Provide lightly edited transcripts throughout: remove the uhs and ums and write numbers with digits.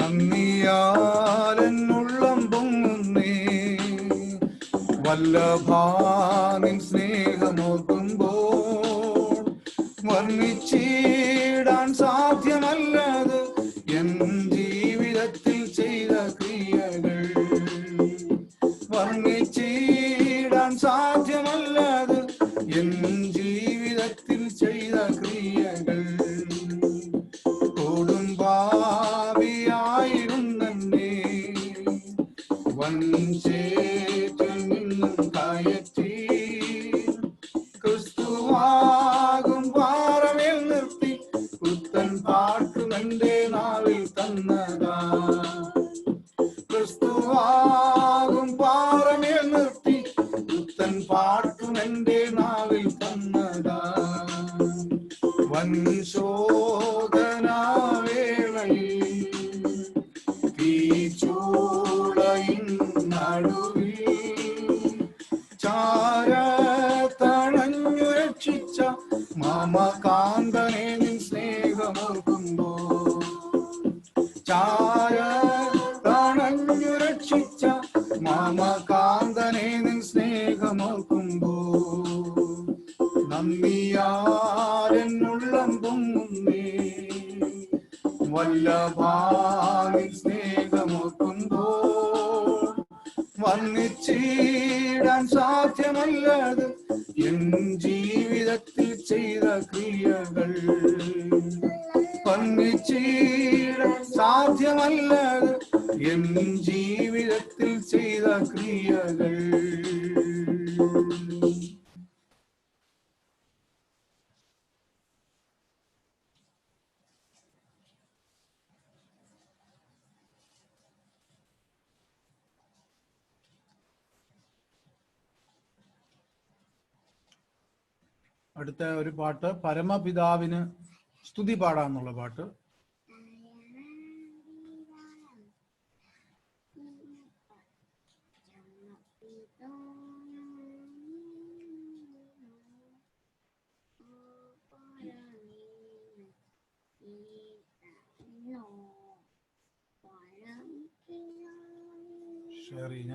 നന്ദിയാലെന്നുള്ളം പൊങ്ങുന്നേ. വല്ലഭാനിൻ സ്നേഹമോർക്കുമ്പോൾ വർണ്ണിച്ചിടാൻ സാധ്യമല്ലത് N ജീവിതത്തിൽ ചെയ്ത ക്രിയകൾ. വർണ്ണിച്ചിടാൻ സാധ്യമല്ലത് എൻ ജീവിതത്തിൽ ചെയ്ത ക്രിയകൾ. കൊടുമ്പാവിയായിരുന്നെ വൻചേറ്റിൽ നിന്നും കയറ്റി ക്രിസ്തുവാകും പാറമേൽ നിർത്തി പുത്തൻ പാട്ടും എന്റെ നാവിൽ തന്നതാ. ക്രിസ്തുവാകും പാറമേൽ നിർത്തി പുത്തൻ പാട്ടും എന്റെ നാവിൽ തന്നതാ. വൻ ശോധനാവേളയിൽ തീച്ചൂളയിൻ നടുവിൽ ചാരത്തണഞ്ഞു രക്ഷിച്ച മമകാന്തനെ നിൻ സ്നേഹമോർക്കുമ്പോ. ചാരത്തണഞ്ഞു രക്ഷിച്ച മമകാന്തനെ നിൻ സ്നേഹമോർക്കുമ്പോ. നന്ദിയാലെന്നുള്ളം പൊങ്ങുന്നേ. വല്ലഭാനിൻ സ്നേഹമോർക്കുമ്പോൾ വർണ്ണിച്ചിടാൻ സാധ്യമല്ലത് എൻ ജീവിതത്തിൽ ചെയ്ത ക്രിയകൾ. വർണ്ണിച്ചിടാൻ സാധ്യമല്ലത് എൻ ജീവിതത്തിൽ ചെയ്ത ക്രിയകൾ. അടുത്ത ഒരു പാട്ട് പരമപിതാവിന് സ്തുതി പാടാന്നുള്ള പാട്ട്. ഷെറീന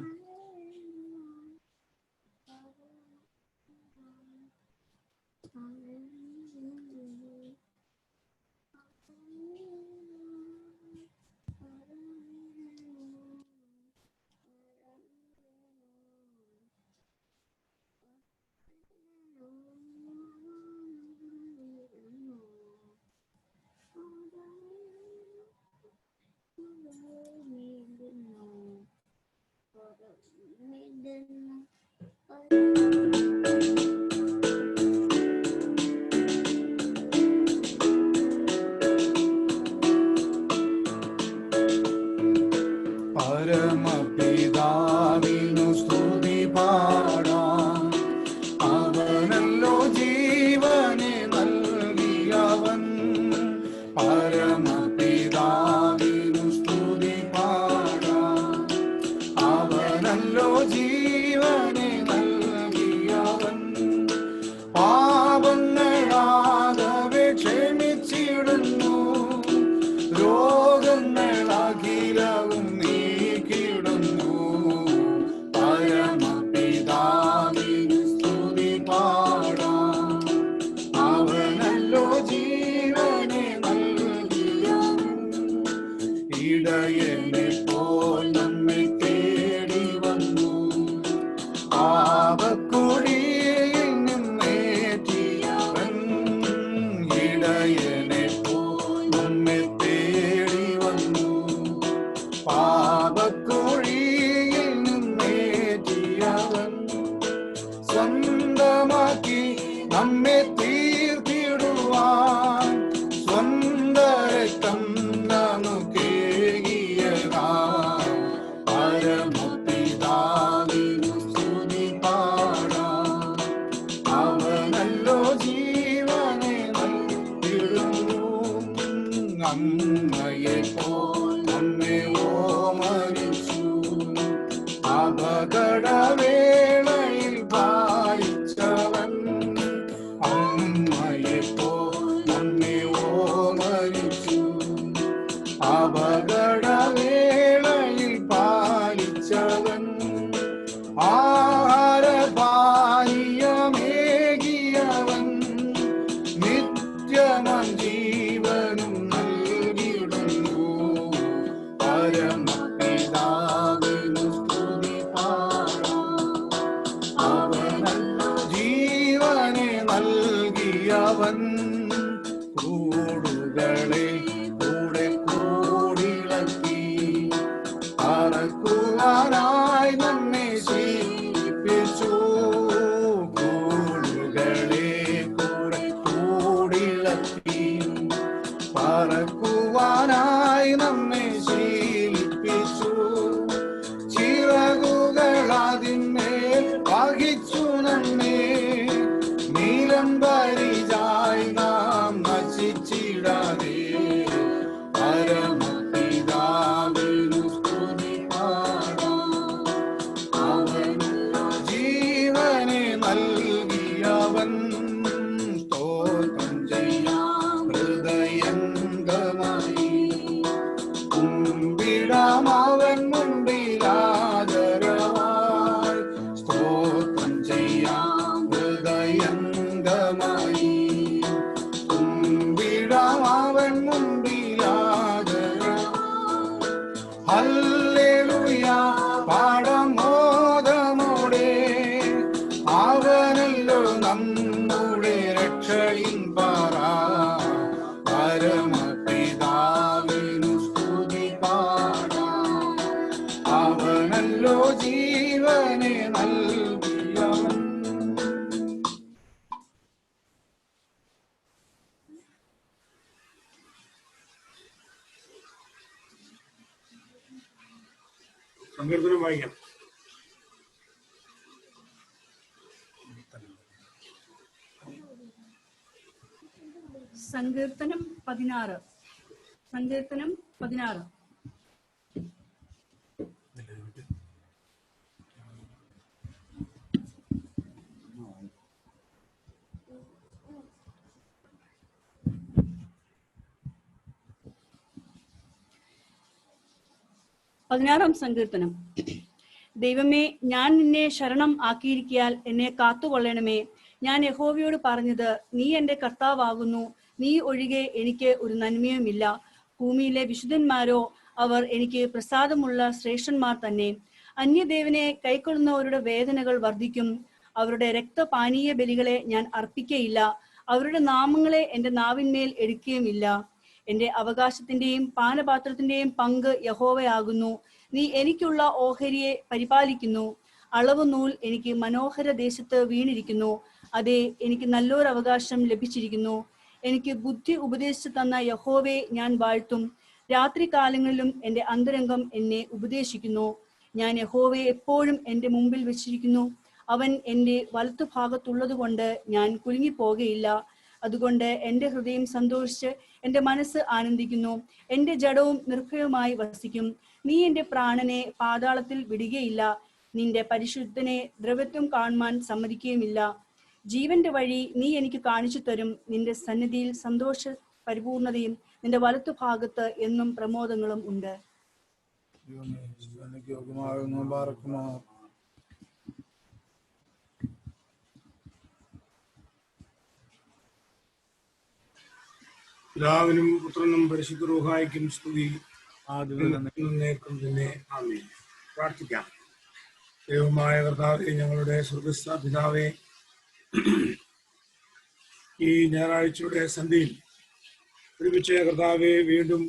പരമപിതാവിനു സ്തുതി പാടാം. അവനല്ലോ ജീവനെ നൽകിയവൻ. പരമപിതാവിനു സ്തുതി പാടാം. അവനല്ലോ ജീവനെ നൽകിയവൻ. പാപങ്ങളാകവെ ക്ഷമിച്ചിടുന്നു. രോഗങ്ങളഖിലവും നീക്കിടുന്നു. പരമപിതാവിനു സ്തുതി പാടാം. അവനല്ലോ ജീവനെ നൽകിയവൻ. ഇടയനെ പോൽ നമ്മെ തേടി വന്നു. പാപക്കുഴിയിൽ നിന്നേറ്റിയവൻ. ഇടയനെ പോൽ നമ്മെ തേടി വന്നു. പാപക്കുഴിയിൽ നിന്നേറ്റിയവൻ. സ്വന്തമാക്കി നമ്മെ തീർത്തിടുവാൻ സ്വന്ത രക്തം നമുക്കേകിയതാ. പരമപിതാവിനു സ്തുതി പാടാം. അവനല്ലോ ജീവനെ നൽകിടുന്നു. അമ്മയെ പോൽ നമ്മെ ഓമനിച്ചു. അപകടവേളയിൽ പായിച്ചവൻ. അമ്മയെ പോൽ നമ്മെ ഓമനിച്ചു. അപകട നിത്യമാം ജീവനും നൽകിയിടുന്നു. പരമപിതാവിനു സ്തുതി പാടാം. അവനല്ലോ ജീവനെ നൽകിയവൻ, കൂടുകളെ കൂടെ കൂടിളക്കി പറക്കുവാനായി നമ്മെ ശീലിപ്പിച്ചു. കൂടുകളെ കൂടെ കൂടിളക്കി പറക്കുവാനായി നമ്മെ ശീലിപ്പിച്ചു. ചിറകുകളതിന്മേൽ വഹിച്ചു നമ്മെ, നീലം പരിചായി നാം നശിച്ചിടാതെ. പരമപിതാവിനു സ്തുതി പാടാം. അവനല്ലോ ജീവനെ നൽകിയവൻ, സ്തോത്രം ചെയ്യാം ഹൃദയംഗമായി. കുമ്പിടാം അവൻ മുമ്പിലാദരവായി, സ്തോത്രം ചെയ്യാം ഹൃദയംഗമായി. കുമ്പിടാം അവൻ മുമ്പിലാദരവായി. ഹല്ലേലൂയ പാടാം മോദമോടെ, അവനല്ലോ നമ്മുടെ രക്ഷയിൻ പാറ. പരമപിതാവിനു സ്തുതി പാടാം. അവനല്ലോ ജീവനെ നൽകിയവൻ. സങ്കീർത്തനം വായിക്കാം. സങ്കീർത്തനം 16. സങ്കീർത്തനം 16. പതിനാറാം സങ്കീർത്തനം. ദൈവമേ, ഞാൻ നിന്നെ ശരണം ആക്കിയിരിക്കിയാൽ എന്നെ കാത്തുകൊള്ളണമേ. ഞാൻ യഹോവയോട് പറഞ്ഞത്, നീ എന്റെ കർത്താവാകുന്നു, നീ ഒഴികെ എനിക്ക് ഒരു നന്മയുമില്ല. ഭൂമിയിലെ വിശുദ്ധന്മാരോ, അവർ എനിക്ക് പ്രസാദമുള്ള ശ്രേഷ്ഠന്മാർ തന്നെ. അന്യദേവനെ കൈക്കൊള്ളുന്നവരുടെ വേദനകൾ വർദ്ധിക്കും. അവരുടെ രക്തപാനീയ ബലികളെ ഞാൻ അർപ്പിക്കയില്ല. അവരുടെ നാമങ്ങളെ എന്റെ നാവിന്മേൽ എടുക്കുകയുമില്ല. എന്റെ അവകാശത്തിന്റെയും പാനപാത്രത്തിന്റെയും പങ്ക് യഹോവയാകുന്നു. നീ എനിക്കുള്ള ഓഹരിയെ പരിപാലിക്കുന്നു. അളവ് നൂൽ എനിക്ക് മനോഹര ദേശത്ത് വീണിരിക്കുന്നു. അതെ, എനിക്ക് നല്ലൊരു അവകാശം ലഭിച്ചിരിക്കുന്നു. എനിക്ക് ബുദ്ധി ഉപദേശിച്ചു തന്ന യഹോവയെ ഞാൻ വാഴ്ത്തും. രാത്രി കാലങ്ങളിലും എന്റെ അന്തരംഗം എന്നെ ഉപദേശിക്കുന്നു. ഞാൻ യഹോവയെ എപ്പോഴും എന്റെ മുമ്പിൽ വെച്ചിരിക്കുന്നു. അവൻ എന്റെ വലത്തുഭാഗത്തുള്ളത് കൊണ്ട് ഞാൻ കുലുങ്ങിപ്പോകയില്ല. അതുകൊണ്ട് എന്റെ ഹൃദയം സന്തോഷിച്ച് എന്റെ മനസ്സ് ആനന്ദിക്കുന്നു. എന്റെ ജഡവും നിർഭയമായി വസിക്കും. നീ എന്റെ പ്രാണനെ പാതാളത്തിൽ വിടുകയില്ല. നിന്റെ പരിശുദ്ധനെ ദ്രവത്വം കാണുവാൻ സമ്മതിക്കുകയുമില്ല. ജീവന്റെ വഴി നീ എനിക്ക് കാണിച്ചു തരും. നിന്റെ സന്നിധിയിൽ സന്തോഷ പരിപൂർണതയും നിന്റെ വലത്തുഭാഗത്ത് എന്നും പ്രമോദങ്ങളും ഉണ്ട്. പിതാവിനും പുത്രനും പരിശുദ്ധ റൂഹായിക്കും സ്തുതി. ആമേൻ. പ്രാർത്ഥിക്കാം. ദൈവമായ കർത്താവേ, ഞങ്ങളുടെ സ്വർഗ്ഗസ്ഥ പിതാവേ, ഈ ഞായറാഴ്ചയുടെ സന്ധ്യയിൽ ഒരുമിച്ച കർത്താവെ വീണ്ടും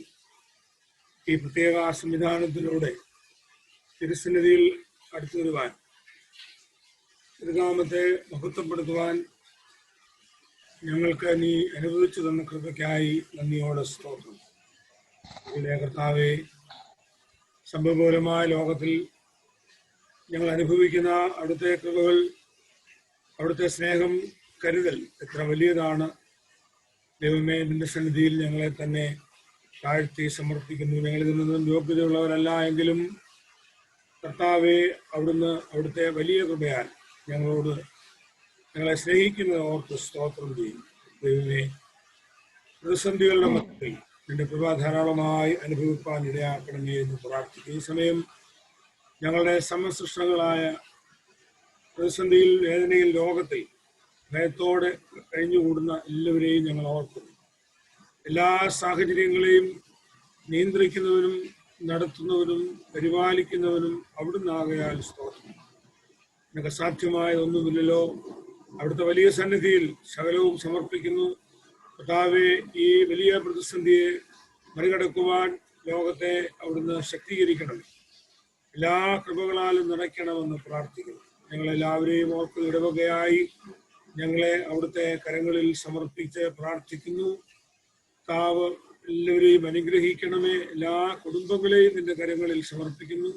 ഈ പ്രത്യേക സംവിധാനത്തിലൂടെ തിരുസന്നിധിയിൽ അടുത്തു വരുവാൻ, തിരുനാമത്തെ മഹത്വപ്പെടുത്തുവാൻ ഞങ്ങൾക്ക് നീ അനുവദിച്ചു തന്ന കൃപയ്ക്കായി നന്ദിയോടെ സ്തോത്രം. ഇതിലെ കർത്താവെ, സംഭവപൂരമായ ലോകത്തിൽ ഞങ്ങൾ അനുഭവിക്കുന്ന അവിടുത്തെ കൃപകൾ, അവിടുത്തെ സ്നേഹം, കരുതൽ എത്ര വലിയതാണ്. ദൈവമേ, നിന്റെ സന്നിധിയിൽ ഞങ്ങളെ തന്നെ താഴ്ത്തി സമർപ്പിക്കുന്നു. ഞങ്ങളിതിൽ നിന്നും യോഗ്യതയുള്ളവരല്ല എങ്കിലും കർത്താവെ, അവിടുന്ന് അവിടുത്തെ വലിയ കൃപയാൽ ഞങ്ങളെ സ്നേഹിക്കുന്നത് ഓർത്ത് സ്തോത്രം ചെയ്യും. ദൈവമേ, പ്രതിസന്ധികളുടെ മധ്യത്തിൽ നിന്റെ കൃപ ധാരാളമായി അനുഭവിപ്പാൻ ഇടയാക്കണമേ എന്ന് പ്രാർത്ഥിക്കും. ഈ സമയം ഞങ്ങളുടെ സമസൃഷ്ടങ്ങളായ പ്രതിസന്ധിയിൽ, വേദനയിൽ, ലോകത്തിൽ ഭയത്തോടെ കഴിഞ്ഞുകൂടുന്ന എല്ലാവരെയും ഞങ്ങൾ ഓർക്കുന്നു. എല്ലാ സാഹചര്യങ്ങളെയും നിയന്ത്രിക്കുന്നവനും നടത്തുന്നവനും പരിപാലിക്കുന്നവനും അവിടുന്ന് ആകയാൽ സ്തോത്രം. നിനക്ക് അസാധ്യമായ ഒന്നുമില്ലല്ലോ. അവിടുത്തെ വലിയ സന്നിധിയിൽ സകലവും സമർപ്പിക്കുന്നു. കർത്താവെ, ഈ വലിയ പ്രതിസന്ധിയെ മറികടക്കുവാൻ ലോകത്തെ അവിടുന്ന് ശക്തീകരിക്കണമേ. എല്ലാ കൃപകളാലും നിറയ്ക്കണമെന്ന് പ്രാർത്ഥിക്കുന്നു. ഞങ്ങളെല്ലാവരെയും ഓർക്കുന്ന ഇടവകയായി ഞങ്ങളെ അവിടുത്തെ കരങ്ങളിൽ സമർപ്പിച്ച് പ്രാർത്ഥിക്കുന്നു. കർത്താവ് എല്ലാവരെയും അനുഗ്രഹിക്കണമേ. എല്ലാ കുടുംബങ്ങളെയും നിന്റെ കരങ്ങളിൽ സമർപ്പിക്കുന്നു.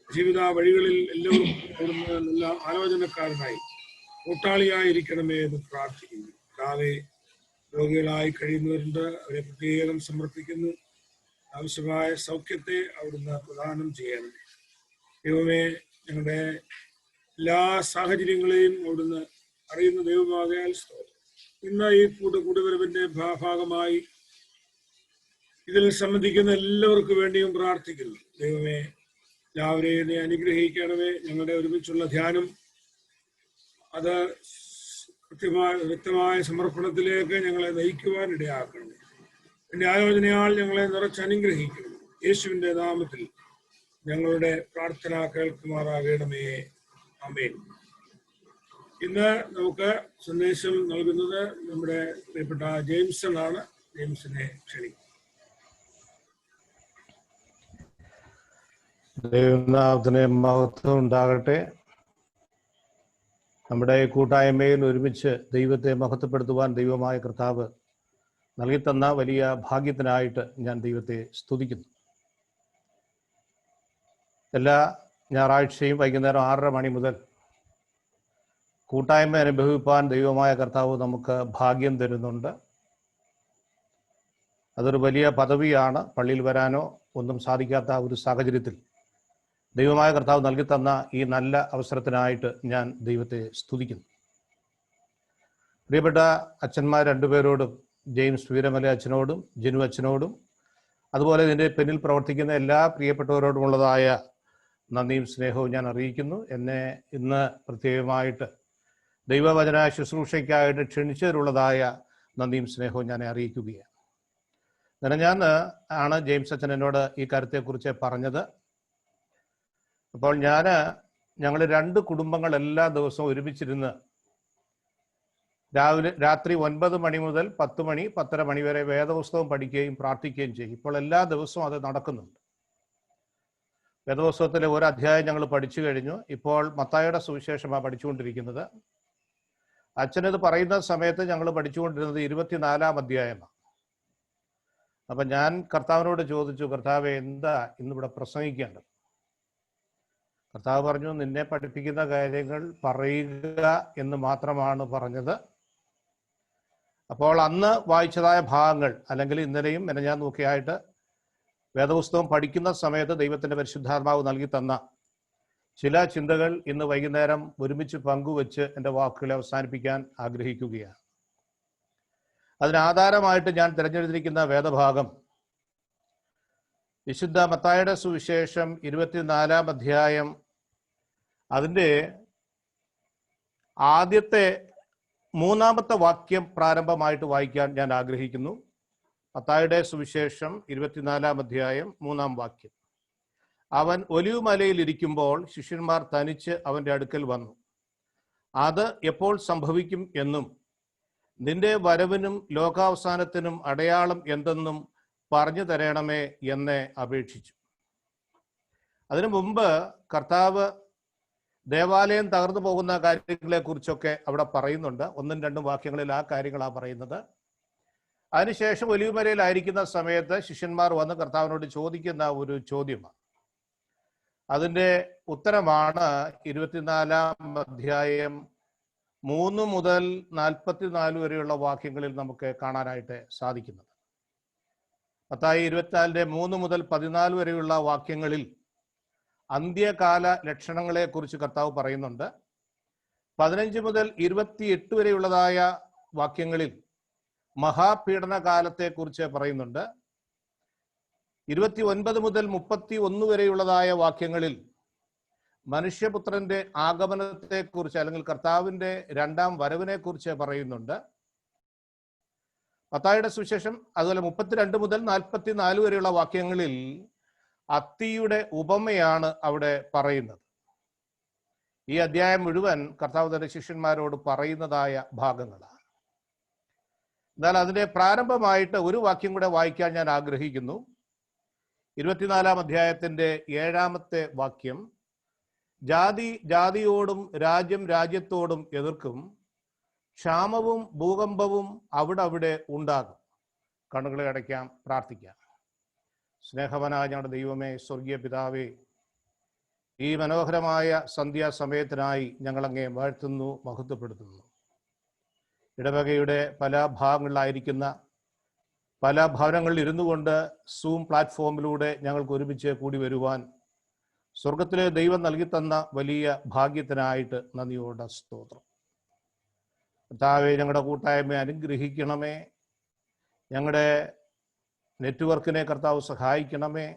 ജീവിത വഴികളിൽ എല്ലാവർക്കും അവിടുന്ന് നല്ല ആലോചനക്കാരനായി കൂട്ടാളിയായിരിക്കണമേ എന്ന് പ്രാർത്ഥിക്കുന്നു. കർത്താവെ, രോഗികളായി കഴിയുന്നവരുണ്ട്, അവരെ പ്രത്യേകം സമർപ്പിക്കുന്നു. ആവശ്യമായ സൗഖ്യത്തെ അവിടുന്ന് പ്രദാനം ചെയ്യണമേ. ദൈവമേ, ഞങ്ങളുടെ എല്ലാ സാഹചര്യങ്ങളെയും അവിടുന്ന് അറിയുന്ന ദൈവമാകയാൽ സ്തോത്രം. ഇന്ന് ഈ കൂട്ടുവരവിന്റെ ഭാഗമായി ഇതിൽ സംബന്ധിക്കുന്ന എല്ലാവർക്കും വേണ്ടിയും പ്രാർത്ഥിക്കുന്നു. ദൈവമേ, എല്ലാവരെയും നീ അനുഗ്രഹിക്കണമേ. ഞങ്ങളുടെ ഒരുമിച്ചുള്ള ധ്യാനം അത് വ്യക്തമായ സമർപ്പണത്തിലേക്ക് ഞങ്ങളെ നയിക്കുവാൻ ഇടയാക്കണമേ. എന്റെ ആലോചനയാൽ ഞങ്ങളെ നിറച്ചനുഗ്രഹിക്കണം. യേശുവിന്റെ നാമത്തിൽ ഞങ്ങളുടെ പ്രാർത്ഥന കേൾക്കുമാറാകണമേ. ആമേൻ. ഇന്ന് നമുക്ക് സന്ദേശം നൽകുന്നത് നമ്മുടെ പ്രിയപ്പെട്ട ജെയിംസൺ ആണ്. ജെയിംസിനെ ക്ഷണിക്കും. ദൈവനാമത്തിന് മഹത്വം ഉണ്ടാകട്ടെ. നമ്മുടെ കൂട്ടായ്മയിൽ ഒരുമിച്ച് ദൈവത്തെ മഹത്വപ്പെടുത്തുവാൻ ദൈവമായ കർത്താവ് നൽകിത്തന്ന വലിയ ഭാഗ്യത്തിനായിട്ട് ഞാൻ ദൈവത്തെ സ്തുതിക്കുന്നു. എല്ലാ ഞായറാഴ്ചയും വൈകുന്നേരം 6:30 മണി മുതൽ കൂട്ടായ്മ അനുഭവിപ്പാൻ ദൈവമായ കർത്താവ് നമുക്ക് ഭാഗ്യം തരുന്നുണ്ട്. അതൊരു വലിയ പദവിയാണ്. പള്ളിയിൽ വരാനോ ഒന്നും സാധിക്കാത്ത ഒരു സാഹചര്യത്തിൽ ദൈവമായ കർത്താവ് നൽകിത്തന്ന ഈ നല്ല അവസരത്തിനായിട്ട് ഞാൻ ദൈവത്തെ സ്തുതിക്കുന്നു. പ്രിയപ്പെട്ട അച്ഛന്മാർ രണ്ടുപേരോടും, ജെയിംസ് വീരമല അച്ഛനോടും ജിനു അച്ഛനോടും അതുപോലെ ഇതിൻ്റെ പിന്നിൽ പ്രവർത്തിക്കുന്ന എല്ലാ പ്രിയപ്പെട്ടവരോടുമുള്ളതായ നന്ദിയും സ്നേഹവും ഞാൻ അറിയിക്കുന്നു. എന്നെ ഇന്ന് പ്രത്യേകമായിട്ട് ദൈവവചന ശുശ്രൂഷയ്ക്കായിട്ട് ക്ഷണിച്ചതിലുള്ളതായ നന്ദിയും സ്നേഹവും ഞാൻ അറിയിക്കുകയാണ്. ഞാൻ ആണ് ജെയിംസ് അച്ഛൻ എന്നോട് ഈ കാര്യത്തെക്കുറിച്ച് പറഞ്ഞത്. അപ്പോൾ ഞങ്ങൾ 2 കുടുംബങ്ങൾ എല്ലാ ദിവസവും ഒരുമിച്ചിരുന്ന് രാത്രി 9 മണി മുതൽ 10 മണി 10:30 മണി വരെ വേദപുസ്തകം പഠിക്കുകയും പ്രാർത്ഥിക്കുകയും ചെയ്യും. ഇപ്പോൾ എല്ലാ ദിവസവും അത് നടക്കുന്നുണ്ട്. വേദപുസ്തകത്തിലെ ഒരു അധ്യായം ഞങ്ങൾ പഠിച്ചു കഴിഞ്ഞു. ഇപ്പോൾ മത്തായിയുടെ സുവിശേഷമാണ് പഠിച്ചുകൊണ്ടിരിക്കുന്നത്. അച്ഛനത് പറയുന്ന സമയത്ത് ഞങ്ങൾ പഠിച്ചുകൊണ്ടിരുന്നത് 24-ാം അധ്യായമാണ്. അപ്പം ഞാൻ കർത്താവിനോട് ചോദിച്ചു, കർത്താവെ, എന്താ ഇന്നിവിടെ പ്രസംഗിക്കേണ്ടത്? കർത്താവ് പറഞ്ഞു, നിന്നെ പഠിപ്പിക്കുന്ന കാര്യങ്ങൾ പറയുക എന്ന് മാത്രമാണ് പറഞ്ഞത്. അപ്പോൾ അന്ന് വായിച്ചതായ ഭാഗങ്ങൾ, അല്ലെങ്കിൽ ഇന്നലെയും ഞാൻ നോക്കിയായിട്ട് വേദപുസ്തകം പഠിക്കുന്ന സമയത്ത് ദൈവത്തിൻ്റെ പരിശുദ്ധാത്മാവ് നൽകി തന്ന ചില ചിന്തകൾ ഇന്ന് വൈകുന്നേരം ഒരുമിച്ച് പങ്കുവെച്ച് എൻ്റെ വാക്കുകളെ അവസാനിപ്പിക്കാൻ ആഗ്രഹിക്കുകയാണ്. അതിനാധാരമായിട്ട് ഞാൻ തിരഞ്ഞെടുത്തിരിക്കുന്ന വേദഭാഗം വിശുദ്ധ മത്തായിയുടെ സുവിശേഷം 24-ാം അധ്യായം, അതിൻ്റെ ആദ്യത്തെ 3-ാമത്തെ വാക്യം പ്രാരംഭമായിട്ട് വായിക്കാൻ ഞാൻ ആഗ്രഹിക്കുന്നു. മത്തായിയുടെ സുവിശേഷം 24-ാം അധ്യായം 3-ാം വാക്യം. അവൻ ഒലിവ് മലയിൽ ഇരിക്കുമ്പോൾ ശിഷ്യന്മാർ തനിച്ച് അവൻ്റെ അടുക്കൽ വന്നു. അത് എപ്പോൾ സംഭവിക്കും എന്നും നിന്റെ വരവിനും ലോകാവസാനത്തിനും അടയാളം എന്തെന്നും പറഞ്ഞു തരണമേ എന്ന് അപേക്ഷിച്ചു. അതിനു മുമ്പ് കർത്താവ് ദേവാലയം തകർന്നു പോകുന്ന കാര്യങ്ങളെ കുറിച്ചൊക്കെ അവിടെ പറയുന്നുണ്ട്. 1-2 വാക്യങ്ങളിൽ ആ കാര്യങ്ങളാണ് പറയുന്നത്. അതിനുശേഷം ഒലിവുമലയിലായിരിക്കുന്ന സമയത്ത് ശിഷ്യന്മാർ വന്ന് കർത്താവിനോട് ചോദിക്കുന്ന ഒരു ചോദ്യമാണ്. അതിൻ്റെ ഉത്തരമാണ് 24-ാം അധ്യായം 3 മുതൽ 44 വരെയുള്ള വാക്യങ്ങളിൽ നമുക്ക് കാണാനായിട്ട് സാധിക്കുന്നത്. മത്തായി 24-ന്റെ 3 മുതൽ 14 വരെയുള്ള വാക്യങ്ങളിൽ അന്ത്യകാല ലക്ഷണങ്ങളെ കുറിച്ച് കർത്താവ് പറയുന്നുണ്ട്. 15 മുതൽ 28 വരെയുള്ളതായ വാക്യങ്ങളിൽ മഹാപീഡന കാലത്തെ കുറിച്ച് പറയുന്നുണ്ട്. 29 മുതൽ 31 വരെയുള്ളതായ വാക്യങ്ങളിൽ മനുഷ്യപുത്രന്റെ ആഗമനത്തെ കുറിച്ച്, അല്ലെങ്കിൽ കർത്താവിന്റെ 2-ാം വരവിനെ കുറിച്ച് പറയുന്നുണ്ട്. മത്തായിയുടെ സുവിശേഷം അതുപോലെ 32 മുതൽ 44 വരെയുള്ള വാക്യങ്ങളിൽ അത്തിയുടെ ഉപമയാണ് അവിടെ പറയുന്നത്. ഈ അധ്യായം മുഴുവൻ കർത്താവ് തന്റെ ശിഷ്യന്മാരോട് പറയുന്നതായ ഭാഗങ്ങളാണ്. എന്നാൽ അതിന്റെ പ്രാരംഭമായിട്ട് ഒരു വാക്യം കൂടെ വായിക്കാൻ ഞാൻ ആഗ്രഹിക്കുന്നു. 24 അധ്യായത്തിന്റെ 7-ാമത്തെ വാക്യം, ജാതി ജാതിയോടും രാജ്യം രാജ്യത്തോടും എതിർക്കും, ക്ഷാമവും ഭൂകമ്പവും അവിടെ ഉണ്ടാകും. കണ്ണുകളെ അടയ്ക്കാം, പ്രാർത്ഥിക്കാം. സ്നേഹവനായ ഞങ്ങളുടെ ദൈവമേ, സ്വർഗീയ പിതാവേ, ഈ മനോഹരമായ സന്ധ്യാസമയത്തിനായി ഞങ്ങളങ്ങേ വാഴ്ത്തുന്നു, മഹത്വപ്പെടുത്തുന്നു. ഇടവകയുടെ പല ഭാഗങ്ങളിലായിരിക്കുന്ന പല ഭവനങ്ങളിൽ ഇരുന്നു കൊണ്ട് സൂം പ്ലാറ്റ്ഫോമിലൂടെ ഞങ്ങൾക്ക് ഒരുമിച്ച് കൂടി വരുവാൻ സ്വർഗത്തിലെ ദൈവം നൽകി തന്ന വലിയ ഭാഗ്യത്തിനായിട്ട് നന്ദിയോടെ സ്തോത്രം. കർത്താവേ, ഞങ്ങളുടെ കൂട്ടായ്മയെ അനുഗ്രഹിക്കണമേ. ഞങ്ങളുടെ നെറ്റ്വർക്കിനെ കർത്താവ് സഹായിക്കണമേ.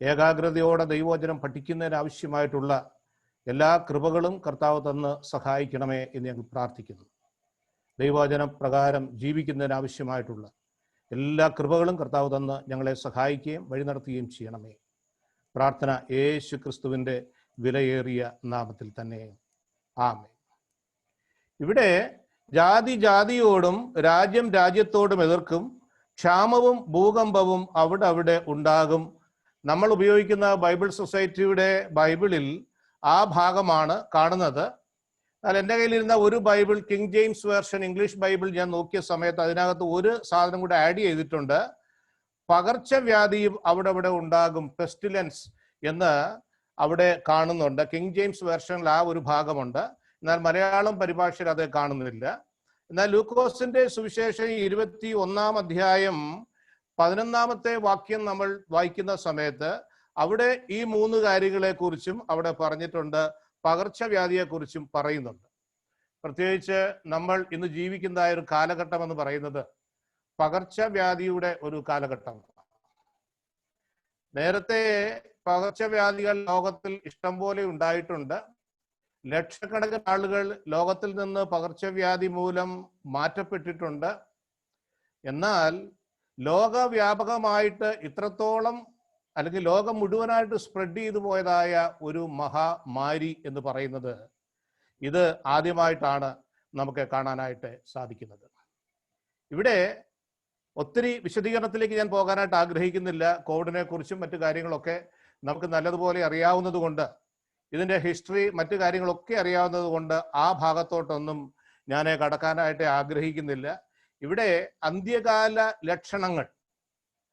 ഏകാഗ്രതയോടെ ദൈവവചനം പഠിക്കുന്നതിന് ആവശ്യമായിട്ടുള്ള എല്ലാ കൃപകളും കർത്താവ് തന്ന് സഹായിക്കണമേ എന്ന് ഞങ്ങൾ പ്രാർത്ഥിക്കുന്നു. ദൈവവചന പ്രകാരം ജീവിക്കുന്നതിന് ആവശ്യമായിട്ടുള്ള എല്ലാ കൃപകളും കർത്താവ് തന്ന് ഞങ്ങളെ സഹായിക്കുകയും വഴി നടത്തുകയും ചെയ്യണമേ. പ്രാർത്ഥന യേശു ക്രിസ്തുവിൻ്റെ വിലയേറിയ നാമത്തിൽ തന്നെ, ആമേൻ. ഇവിടെ ജാതി ജാതിയോടും രാജ്യം രാജ്യത്തോടും എതിർക്കും, ക്ഷാമവും ഭൂകമ്പവും അവിടെ ഉണ്ടാകും. നമ്മൾ ഉപയോഗിക്കുന്ന ബൈബിൾ സൊസൈറ്റിയുടെ ബൈബിളിൽ ആ ഭാഗമാണ് കാണുന്നത്. എന്നാൽ എൻ്റെ കയ്യിലിരുന്ന ഒരു Bible, king James version English Bible, ഞാൻ നോക്കിയ സമയത്ത് അതിനകത്ത് ഒരു സാധനം കൂടെ ആഡ് ചെയ്തിട്ടുണ്ട്. പകർച്ചവ്യാധിയും അവിടെ ഉണ്ടാകും, പെസ്റ്റിലൻസ് എന്ന് അവിടെ കാണുന്നുണ്ട്. കിങ് ജെയിംസ് വേർഷനിൽ ആ ഒരു ഭാഗമുണ്ട്. എന്നാൽ മലയാളം പരിഭാഷയിൽ അത് കാണുന്നില്ല. എന്നാൽ ലൂക്കോസിന്റെ സുവിശേഷം 21 അധ്യായം 11-ാമത്തെ വാക്യം നമ്മൾ വായിക്കുന്ന സമയത്ത് അവിടെ ഈ 3 കാര്യങ്ങളെ കുറിച്ചും അവിടെ പറഞ്ഞിട്ടുണ്ട്. പകർച്ചവ്യാധിയെക്കുറിച്ചും പറയുന്നുണ്ട്. പ്രത്യേകിച്ച് നമ്മൾ ഇന്ന് ജീവിക്കുന്ന ഒരു കാലഘട്ടം എന്ന് പറയുന്നത് പകർച്ചവ്യാധിയുടെ ഒരു കാലഘട്ടമാണ്. നേരത്തെ പകർച്ചവ്യാധികൾ ലോകത്തിൽ ഇഷ്ടം പോലെ ഉണ്ടായിട്ടുണ്ട്. ലക്ഷക്കണക്കിന് ആളുകൾ ലോകത്തിൽ നിന്ന് പകർച്ചവ്യാധി മൂലം മാറ്റപ്പെട്ടിട്ടുണ്ട്. എന്നാൽ ലോകവ്യാപകമായിട്ട് ഇത്രത്തോളം അല്ലെങ്കിൽ ലോകം മുഴുവനായിട്ട് സ്പ്രെഡ് ചെയ്തു പോയതായ ഒരു മഹാമാരി എന്ന് പറയുന്നത് ഇത് ആദ്യമായിട്ടാണ് നമുക്ക് കാണാനായിട്ട് സാധിക്കുന്നത്. ഇവിടെ ഒത്തിരി വിശദീകരണത്തിലേക്ക് ഞാൻ പോകാനായിട്ട് ആഗ്രഹിക്കുന്നില്ല. കോവിഡിനെ കുറിച്ചും മറ്റു കാര്യങ്ങളൊക്കെ നമുക്ക് നല്ലതുപോലെ അറിയാവുന്നത് കൊണ്ട്, ഇതിൻ്റെ ഹിസ്റ്ററി മറ്റു കാര്യങ്ങളൊക്കെ അറിയാവുന്നത് കൊണ്ട് ആ ഭാഗത്തോട്ടൊന്നും ഞാൻ കടക്കാനായിട്ട് ആഗ്രഹിക്കുന്നില്ല. ഇവിടെ അന്ത്യകാല ലക്ഷണങ്ങൾ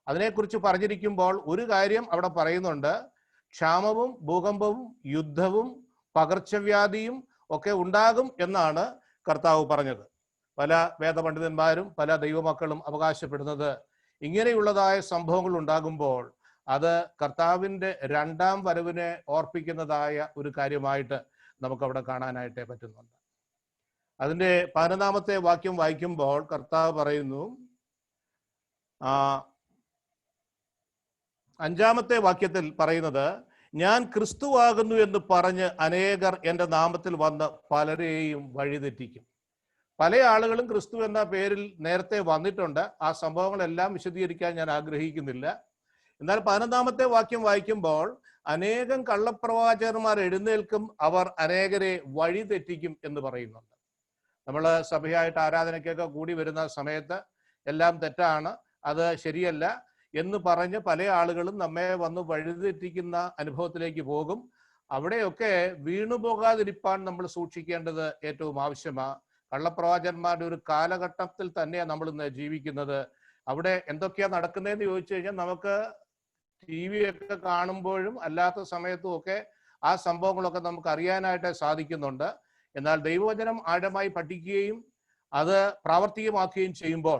അതിനെക്കുറിച്ച് പറഞ്ഞിരിക്കുമ്പോൾ ഒരു കാര്യം അവിടെ പറയുന്നുണ്ട്. ക്ഷാമവും ഭൂകമ്പവും യുദ്ധവും പകർച്ചവ്യാധിയും ഒക്കെ ഉണ്ടാകും എന്നാണ് കർത്താവ് പറഞ്ഞത്. പല വേദപണ്ഡിതന്മാരും പല ദൈവമക്കളും അവകാശപ്പെടുന്നത് ഇങ്ങനെയുള്ളതായ സംഭവങ്ങൾ ഉണ്ടാകുമ്പോൾ അത് കർത്താവിൻ്റെ 2ാം വരവിനെ ഓർപ്പിക്കുന്നതായ ഒരു കാര്യമായിട്ട് നമുക്കവിടെ കാണാനായിട്ട് പറ്റുന്നുണ്ട്. അതിൻ്റെ 11-ാമത്തെ വാക്യം വായിക്കുമ്പോൾ കർത്താവ് പറയുന്നു, 5-ാമത്തെ വാക്യത്തിൽ പറയുന്നത്, ഞാൻ ക്രിസ്തുവാകുന്നു എന്ന് പറഞ്ഞ് അനേകർ എൻ്റെ നാമത്തിൽ വന്ന് പലരെയും വഴിതെറ്റിക്കും. പല ആളുകളും ക്രിസ്തു എന്ന പേരിൽ നേരത്തെ വന്നിട്ടുണ്ട്. ആ സംഭവങ്ങളെല്ലാം വിശദീകരിക്കാൻ ഞാൻ ആഗ്രഹിക്കുന്നില്ല. എന്നാൽ 11-ാമത്തെ വാക്യം വായിക്കുമ്പോൾ അനേകം കള്ളപ്രവാചകന്മാർ എഴുന്നേൽക്കും, അവർ അനേകരെ വഴിതെറ്റിക്കും എന്ന് പറയുന്നുണ്ട്. നമ്മൾ സഭയായിട്ട് ആരാധനയ്ക്കൊക്കെ കൂടി വരുന്ന സമയത്ത് എല്ലാം തെറ്റാണ്, അത് ശരിയല്ല എന്ന് പറഞ്ഞ് പല ആളുകളും നമ്മെ വന്ന് വഴിതെറ്റിക്കുന്ന അനുഭവത്തിലേക്ക് പോകും. അവിടെയൊക്കെ വീണുപോകാതിരിപ്പാൻ നമ്മൾ സൂക്ഷിക്കേണ്ടത് ഏറ്റവും ആവശ്യമാണ്. കള്ളപ്രവാചകന്മാരുടെ ഒരു കാലഘട്ടത്തിൽ തന്നെയാണ് നമ്മൾ ഇന്ന് ജീവിക്കുന്നത്. അവിടെ എന്തൊക്കെയാണ് നടക്കുന്നതെന്ന് ചോദിച്ചു കഴിഞ്ഞാൽ നമുക്ക് TV ഒക്കെ കാണുമ്പോഴും അല്ലാത്ത സമയത്തും ഒക്കെ ആ സംഭവങ്ങളൊക്കെ നമുക്ക് അറിയാനായിട്ട് സാധിക്കുന്നുണ്ട്. എന്നാൽ ദൈവവചനം ആഴമായി പഠിക്കുകയും അത് പ്രാവർത്തികമാക്കുകയും ചെയ്യുമ്പോൾ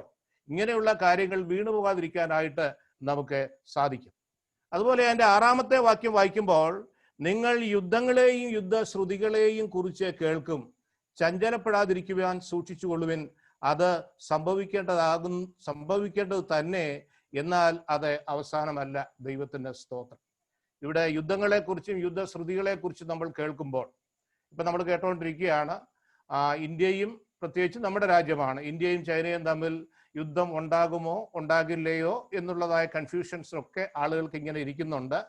ഇങ്ങനെയുള്ള കാര്യങ്ങൾ വീണുപോകാതിരിക്കാനായിട്ട് നമുക്ക് സാധിക്കും. അതുപോലെ എൻ്റെ 6-ാമത്തെ വാക്യം വായിക്കുമ്പോൾ, നിങ്ങൾ യുദ്ധങ്ങളെയും യുദ്ധശ്രുതികളെയും കുറിച്ച് കേൾക്കും, ചഞ്ചലപ്പെടാതിരിക്കുവാൻ സൂക്ഷിച്ചുകൊള്ളുവിൻ, അത് സംഭവിക്കേണ്ടത് തന്നെ, എന്നാൽ അത് അവസാനമല്ല. ദൈവത്തിൻ്റെ സ്തോത്രം. ഇവിടെ യുദ്ധങ്ങളെക്കുറിച്ചും യുദ്ധശ്രുതികളെക്കുറിച്ചും നമ്മൾ കേൾക്കുമ്പോൾ ഇപ്പം നമ്മൾ കേട്ടുകൊണ്ടിരിക്കുകയാണ്, ഇന്ത്യയും പ്രത്യേകിച്ച് നമ്മുടെ രാജ്യമാണ്, ഇന്ത്യയും ചൈനയും തമ്മിൽ യുദ്ധം ഉണ്ടാകുമോ ഉണ്ടാകില്ലയോ എന്നുള്ളതായ കൺഫ്യൂഷൻസൊക്കെ ആളുകൾക്ക് ഇങ്ങനെ ഇരിക്കുന്നുണ്ട്.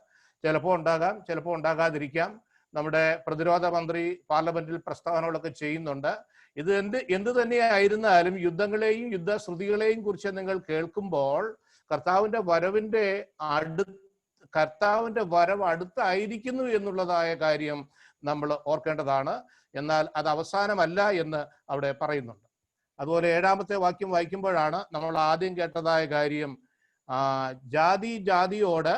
ചിലപ്പോൾ ഉണ്ടാകാം, ചിലപ്പോൾ ഉണ്ടാകാതിരിക്കാം. നമ്മുടെ പ്രതിരോധ മന്ത്രി പാർലമെന്റിൽ പ്രസ്താവനകളൊക്കെ ചെയ്യുന്നുണ്ട്. ഇത് എന്ത് തന്നെയായിരുന്നാലും യുദ്ധങ്ങളെയും യുദ്ധശ്രുതികളെയും കുറിച്ച് നിങ്ങൾ കേൾക്കുമ്പോൾ കർത്താവിന്റെ വരവ് അടുത്തായിരിക്കുന്നു എന്നുള്ളതായ കാര്യം നമ്മൾ ഓർക്കേണ്ടതാണ്. എന്നാൽ അത് അവസാനമല്ല എന്ന് അവിടെ പറയുന്നുണ്ട്. അതുപോലെ 7-ാമത്തെ വാക്യം വായിക്കുമ്പോഴാണ് നമ്മൾ ആദ്യം കേട്ടതായ കാര്യം, ജാതി ജാതിയോട്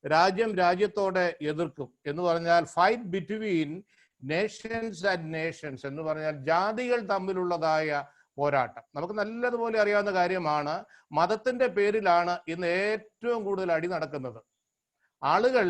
രാജ്യം രാജ്യത്തോടെ എതിർക്കും എന്ന് പറഞ്ഞാൽ fight between Nations and Nations എന്ന് പറഞ്ഞാൽ ജാതികൾ തമ്മിലുള്ളതായ പോരാട്ടം. നമുക്ക് നല്ലതുപോലെ അറിയാവുന്ന കാര്യമാണ്, മതത്തിന്റെ പേരിലാണ് ഇന്ന് ഏറ്റവും കൂടുതൽ അടി നടക്കുന്നത്. ആളുകൾ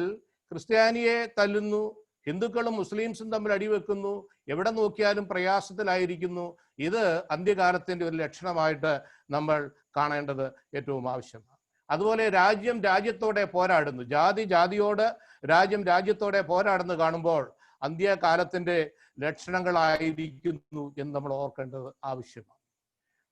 ക്രിസ്ത്യാനിയെ തല്ലുന്നു, ഹിന്ദുക്കളും മുസ്ലിംസും തമ്മിൽ അടിവെക്കുന്നു, എവിടെ നോക്കിയാലും പ്രയാസത്തിലായിരിക്കുന്നു. ഇത് അന്ത്യകാലത്തിന്റെ ഒരു ലക്ഷണമായിട്ട് നമ്മൾ കാണേണ്ടത് ഏറ്റവും ആവശ്യമാണ്. അതുപോലെ രാജ്യം രാജ്യത്തോടെ പോരാടുന്നു, ജാതി ജാതിയോട് രാജ്യം രാജ്യത്തോടെ പോരാടുന്നു കാണുമ്പോൾ അന്ത്യകാലത്തിന്റെ ലക്ഷണങ്ങളായിരിക്കുന്നു എന്ന് നമ്മൾ ഓർക്കേണ്ടത് ആവശ്യമാണ്.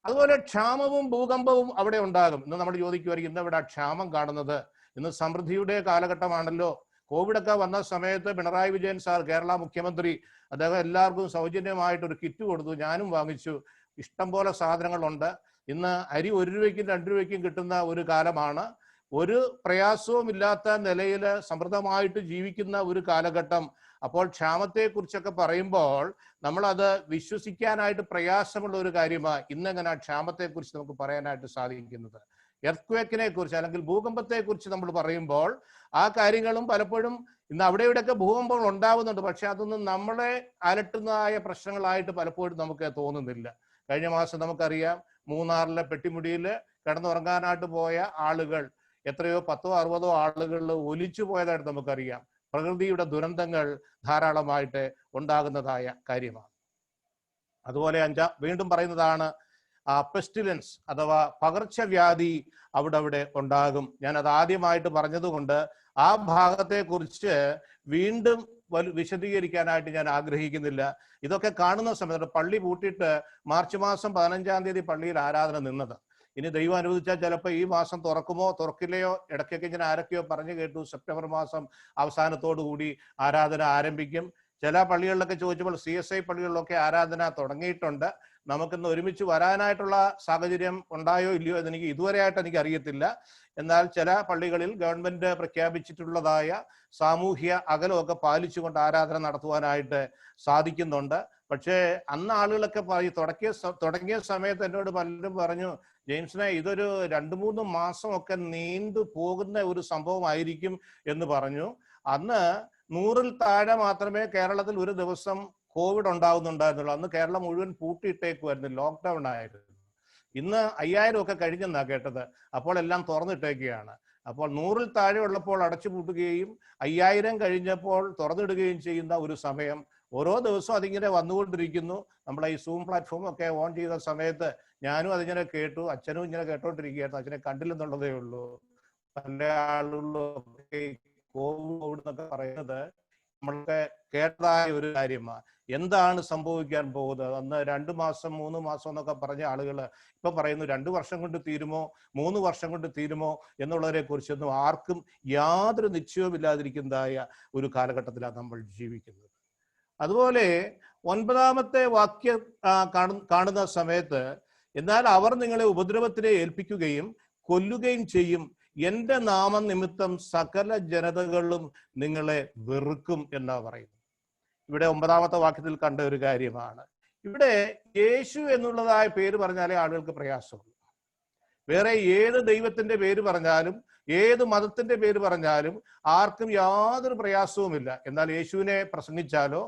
അതുപോലെ ക്ഷാമവും ഭൂകമ്പവും അവിടെ ഉണ്ടാകും. ഇന്ന് നമ്മൾ ചോദിക്കുമായിരിക്കും, ഇന്ന് ഇവിടെ ക്ഷാമം കാണുന്നത്? ഇന്ന് സമൃദ്ധിയുടെ കാലഘട്ടമാണല്ലോ. കോവിഡൊക്കെ വന്ന സമയത്ത് പിണറായി വിജയൻ സാർ, കേരള മുഖ്യമന്ത്രി, അദ്ദേഹം എല്ലാവർക്കും സൗജന്യമായിട്ടൊരു കിറ്റ് കൊടുത്തു. ഞാനും വാങ്ങിച്ചു. ഇഷ്ടം പോലെ സാധനങ്ങളുണ്ട്. ഇന്ന് അരി 1 രൂപയ്ക്കും 2 രൂപയ്ക്കും കിട്ടുന്ന ഒരു കാലമാണ്. ഒരു പ്രയാസവും ഇല്ലാത്ത നിലയിൽ സമൃദ്ധമായിട്ട് ജീവിക്കുന്ന ഒരു കാലഘട്ടം. അപ്പോൾ ക്ഷാമത്തെക്കുറിച്ചൊക്കെ പറയുമ്പോൾ നമ്മളത് വിശ്വസിക്കാനായിട്ട് പ്രയാസമുള്ള ഒരു കാര്യമാണ്. ഇന്നെങ്ങനെ ക്ഷാമത്തെക്കുറിച്ച് നമുക്ക് പറയാനായിട്ട് സാധിക്കുന്നത്? എർത്ത്ക്വേക്കിനെ കുറിച്ച് അല്ലെങ്കിൽ ഭൂകമ്പത്തെക്കുറിച്ച് നമ്മൾ പറയുമ്പോൾ ആ കാര്യങ്ങളും പലപ്പോഴും ഇന്ന് അവിടെ ഇവിടെയൊക്കെ ഭൂകമ്പങ്ങൾ ഉണ്ടാവുന്നുണ്ട്. പക്ഷെ അതൊന്നും നമ്മളെ അലട്ടുന്നതായ പ്രശ്നങ്ങളായിട്ട് പലപ്പോഴും നമുക്ക് തോന്നുന്നില്ല. കഴിഞ്ഞ മാസം നമുക്കറിയാം, മൂന്നാറിലെ പെട്ടിമുടിയിൽ കിടന്നുറങ്ങാനായിട്ട് പോയ ആളുകൾ എത്രയോ 10-60 ആളുകൾ ഒലിച്ചു പോയതായിട്ട് നമുക്കറിയാം. പ്രകൃതിയുടെ ദുരന്തങ്ങൾ ധാരാളമായിട്ട് ഉണ്ടാകുന്നതായ കാര്യമാണ്. അതുപോലെ വീണ്ടും പറയുന്നതാണ് പെസ്റ്റിലൻസ് അഥവാ പകർച്ചവ്യാധി അവിടെ ഉണ്ടാകും. ഞാൻ അത് ആദ്യമായിട്ട് പറഞ്ഞതുകൊണ്ട് ആ ഭാഗത്തെക്കുറിച്ച് വീണ്ടും വിശദീകരിക്കാനായിട്ട് ഞാൻ ആഗ്രഹിക്കുന്നില്ല. ഇതൊക്കെ കാണുന്ന സമയത്ത് പള്ളി പൂട്ടിയിട്ട് മാർച്ച് മാസം 15-ാം തീയതി പള്ളിയിൽ ആരാധന നിന്നത്. ഇനി ദൈവം അനുവദിച്ചാൽ ചിലപ്പോൾ ഈ മാസം തുറക്കുമോ തുറക്കില്ലയോ. ഇടയ്ക്കൊക്കെ ഇങ്ങനെ ആരൊക്കെയോ പറഞ്ഞു കേട്ടു, സെപ്റ്റംബർ മാസം അവസാനത്തോടു കൂടി ആരാധന ആരംഭിക്കും. ചില പള്ളികളിലൊക്കെ ചോദിച്ചപ്പോൾ CSI പള്ളികളിലൊക്കെ ആരാധന തുടങ്ങിയിട്ടുണ്ട്. നമുക്കിന്ന് ഒരുമിച്ച് വരാനായിട്ടുള്ള സാഹചര്യം ഉണ്ടായോ ഇല്ലയോ എന്നെനിക്ക് ഇതുവരെയായിട്ട് എനിക്ക് അറിയത്തില്ല. എന്നാൽ ചില പള്ളികളിൽ ഗവൺമെന്റ് പ്രഖ്യാപിച്ചിട്ടുള്ളതായ സാമൂഹ്യ അകലമൊക്കെ പാലിച്ചുകൊണ്ട് ആരാധന നടത്തുവാനായിട്ട് സാധിക്കുന്നുണ്ട്. പക്ഷേ അന്ന് ആളുകളൊക്കെ തുടങ്ങിയ സമയത്ത് എന്നോട് പലരും പറഞ്ഞു, ജെയിംസിനെ ഇതൊരു 2-3 മാസമൊക്കെ നീണ്ടു പോകുന്ന ഒരു സംഭവമായിരിക്കും എന്ന് പറഞ്ഞു. അന്ന് 100-ൽ താഴെ മാത്രമേ കേരളത്തിൽ ഒരു ദിവസം കോവിഡ് ഉണ്ടാവുന്നുണ്ടായിരുന്നുള്ളൂ. അന്ന് കേരളം മുഴുവൻ പൂട്ടിയിട്ടേക്കുമായിരുന്നു, ലോക്ക്ഡൗൺ ആയിരുന്നു. ഇന്ന് 5000 ഒക്കെ കഴിഞ്ഞെന്നാ കേട്ടത്. അപ്പോൾ എല്ലാം തുറന്നിട്ടേക്കുകയാണ്. അപ്പോൾ 100-ൽ താഴെ ഉള്ളപ്പോൾ അടച്ചുപൂട്ടുകയും 5000 കഴിഞ്ഞപ്പോൾ തുറന്നിടുകയും ചെയ്യുന്ന ഒരു സമയം. ഓരോ ദിവസവും അതിങ്ങനെ വന്നുകൊണ്ടിരിക്കുന്നു. നമ്മളെ ഈ സൂം പ്ലാറ്റ്ഫോം ഒക്കെ ഓൺ ചെയ്ത സമയത്ത് ഞാനും അതിങ്ങനെ കേട്ടു, അച്ഛനും ഇങ്ങനെ കേട്ടോണ്ടിരിക്കുകയായിരുന്നു. അച്ഛനെ കണ്ടില്ലെന്നുള്ളതേ ഉള്ളൂ. പല ആളുകളൊക്കെ കോവിഡ് എന്നൊക്കെ പറയുന്നത് നമ്മളൊക്കെ കേട്ടതായ ഒരു കാര്യമാണ്. എന്താണ് സംഭവിക്കാൻ പോകുന്നത്? അന്ന് 2 മാസം 3 മാസം എന്നൊക്കെ പറഞ്ഞ ആളുകൾ ഇപ്പൊ പറയുന്നു 2 വർഷം കൊണ്ട് തീരുമോ 3 വർഷം കൊണ്ട് തീരുമോ എന്നുള്ളതിനെ കുറിച്ചൊന്നും ആർക്കും യാതൊരു നിശ്ചയവുമില്ലാതിരിക്കുന്നതായ ഒരു കാലഘട്ടത്തിലാണ് നമ്മൾ ജീവിക്കുന്നത്. അതുപോലെ 9-ാമത്തെ വാക്യം കാണുന്ന സമയത്ത്, എന്നാൽ അവർ നിങ്ങളെ ഉപദ്രവത്തിനെ ഏൽപ്പിക്കുകയും കൊല്ലുകയും ചെയ്യും, എന്റെ നാമനിമിത്തം സകല ജനതകളും നിങ്ങളെ വെറുക്കും എന്നാ പറയുന്നത്. ഇവിടെ 9-ാമത്തെ വാക്യത്തിൽ കണ്ട ഒരു കാര്യമാണ്. ഇവിടെ യേശു എന്നുള്ളതായ പേര് പറഞ്ഞാലേ ആളുകൾക്ക് പ്രയാസമുള്ളൂ. വേറെ ഏത് ദൈവത്തിന്റെ പേര് പറഞ്ഞാലും ഏത് മതത്തിന്റെ പേര് പറഞ്ഞാലും ആർക്കും യാതൊരു പ്രയാസവുമില്ല. എന്നാൽ യേശുവിനെ പ്രസംഗിച്ചാലോ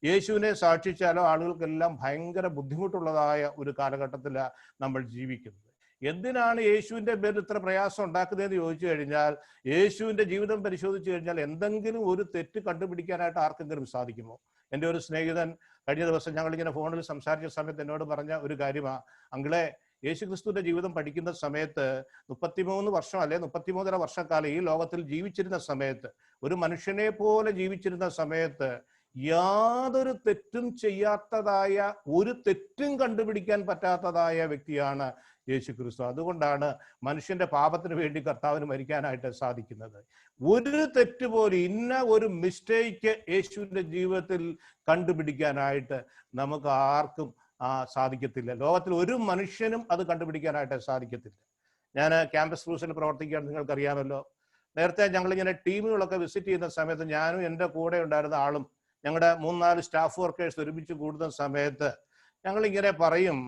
യേശുവിനെ സാക്ഷിച്ചാലോ ആളുകൾക്കെല്ലാം ഭയങ്കര ബുദ്ധിമുട്ടുള്ളതായ ഒരു കാലഘട്ടത്തിലാണ് നമ്മൾ ജീവിക്കുന്നത്. എന്തിനാണ് യേശുവിന്റെ പേരിൽ ഇത്ര പ്രയാസം ഉണ്ടാക്കുന്നതെന്ന് ചോദിച്ചു കഴിഞ്ഞാൽ, യേശുവിന്റെ ജീവിതം പരിശോധിച്ചു കഴിഞ്ഞാൽ എന്തെങ്കിലും ഒരു തെറ്റ് കണ്ടുപിടിക്കാനായിട്ട് ആർക്കെങ്കിലും സാധിക്കുമോ? എൻ്റെ ഒരു സ്നേഹിതൻ കഴിഞ്ഞ ദിവസം ഞങ്ങളിങ്ങനെ ഫോണിൽ സംസാരിച്ച സമയത്ത് എന്നോട് പറഞ്ഞ ഒരു കാര്യമാണ്, അങ്കിളെ യേശുക്രിസ്തുവിന്റെ ജീവിതം പഠിക്കുന്ന സമയത്ത് 33 വർഷം അല്ലെ 33.5 വർഷക്കാലം ഈ ലോകത്തിൽ ജീവിച്ചിരുന്ന സമയത്ത്, ഒരു മനുഷ്യനെ പോലെ ജീവിച്ചിരുന്ന സമയത്ത് യാതൊരു തെറ്റും ചെയ്യാത്തതായ, ഒരു തെറ്റും കണ്ടുപിടിക്കാൻ പറ്റാത്തതായ വ്യക്തിയാണ് യേശു ക്രിസ്തു. അതുകൊണ്ടാണ് മനുഷ്യന്റെ പാപത്തിന് വേണ്ടി കർത്താവിന് മരിക്കാനായിട്ട് സാധിക്കുന്നത്. ഒരു തെറ്റ് പോലും, ഇന്ന ഒരു മിസ്റ്റേക്ക് യേശുവിന്റെ ജീവിതത്തിൽ കണ്ടുപിടിക്കാനായിട്ട് നമുക്ക് ആർക്കും സാധിക്കത്തില്ല. ലോകത്തിൽ ഒരു മനുഷ്യനും അത് കണ്ടുപിടിക്കാനായിട്ട് സാധിക്കത്തില്ല. ഞാൻ ക്യാമ്പസ് ക്രൂസിൽ പ്രവർത്തിക്കുകയാണ്, നിങ്ങൾക്കറിയാമല്ലോ. നേരത്തെ ഞങ്ങളിങ്ങനെ ടീമുകളൊക്കെ വിസിറ്റ് ചെയ്യുന്ന സമയത്ത് ഞാനും എൻ്റെ കൂടെ ഉണ്ടായിരുന്ന ആളും ഞങ്ങളുടെ 3-4 സ്റ്റാഫ് വർക്കേഴ്സ് ഒരുമിച്ച് കൂടുന്ന സമയത്ത് ഞങ്ങളിങ്ങനെ പറയും,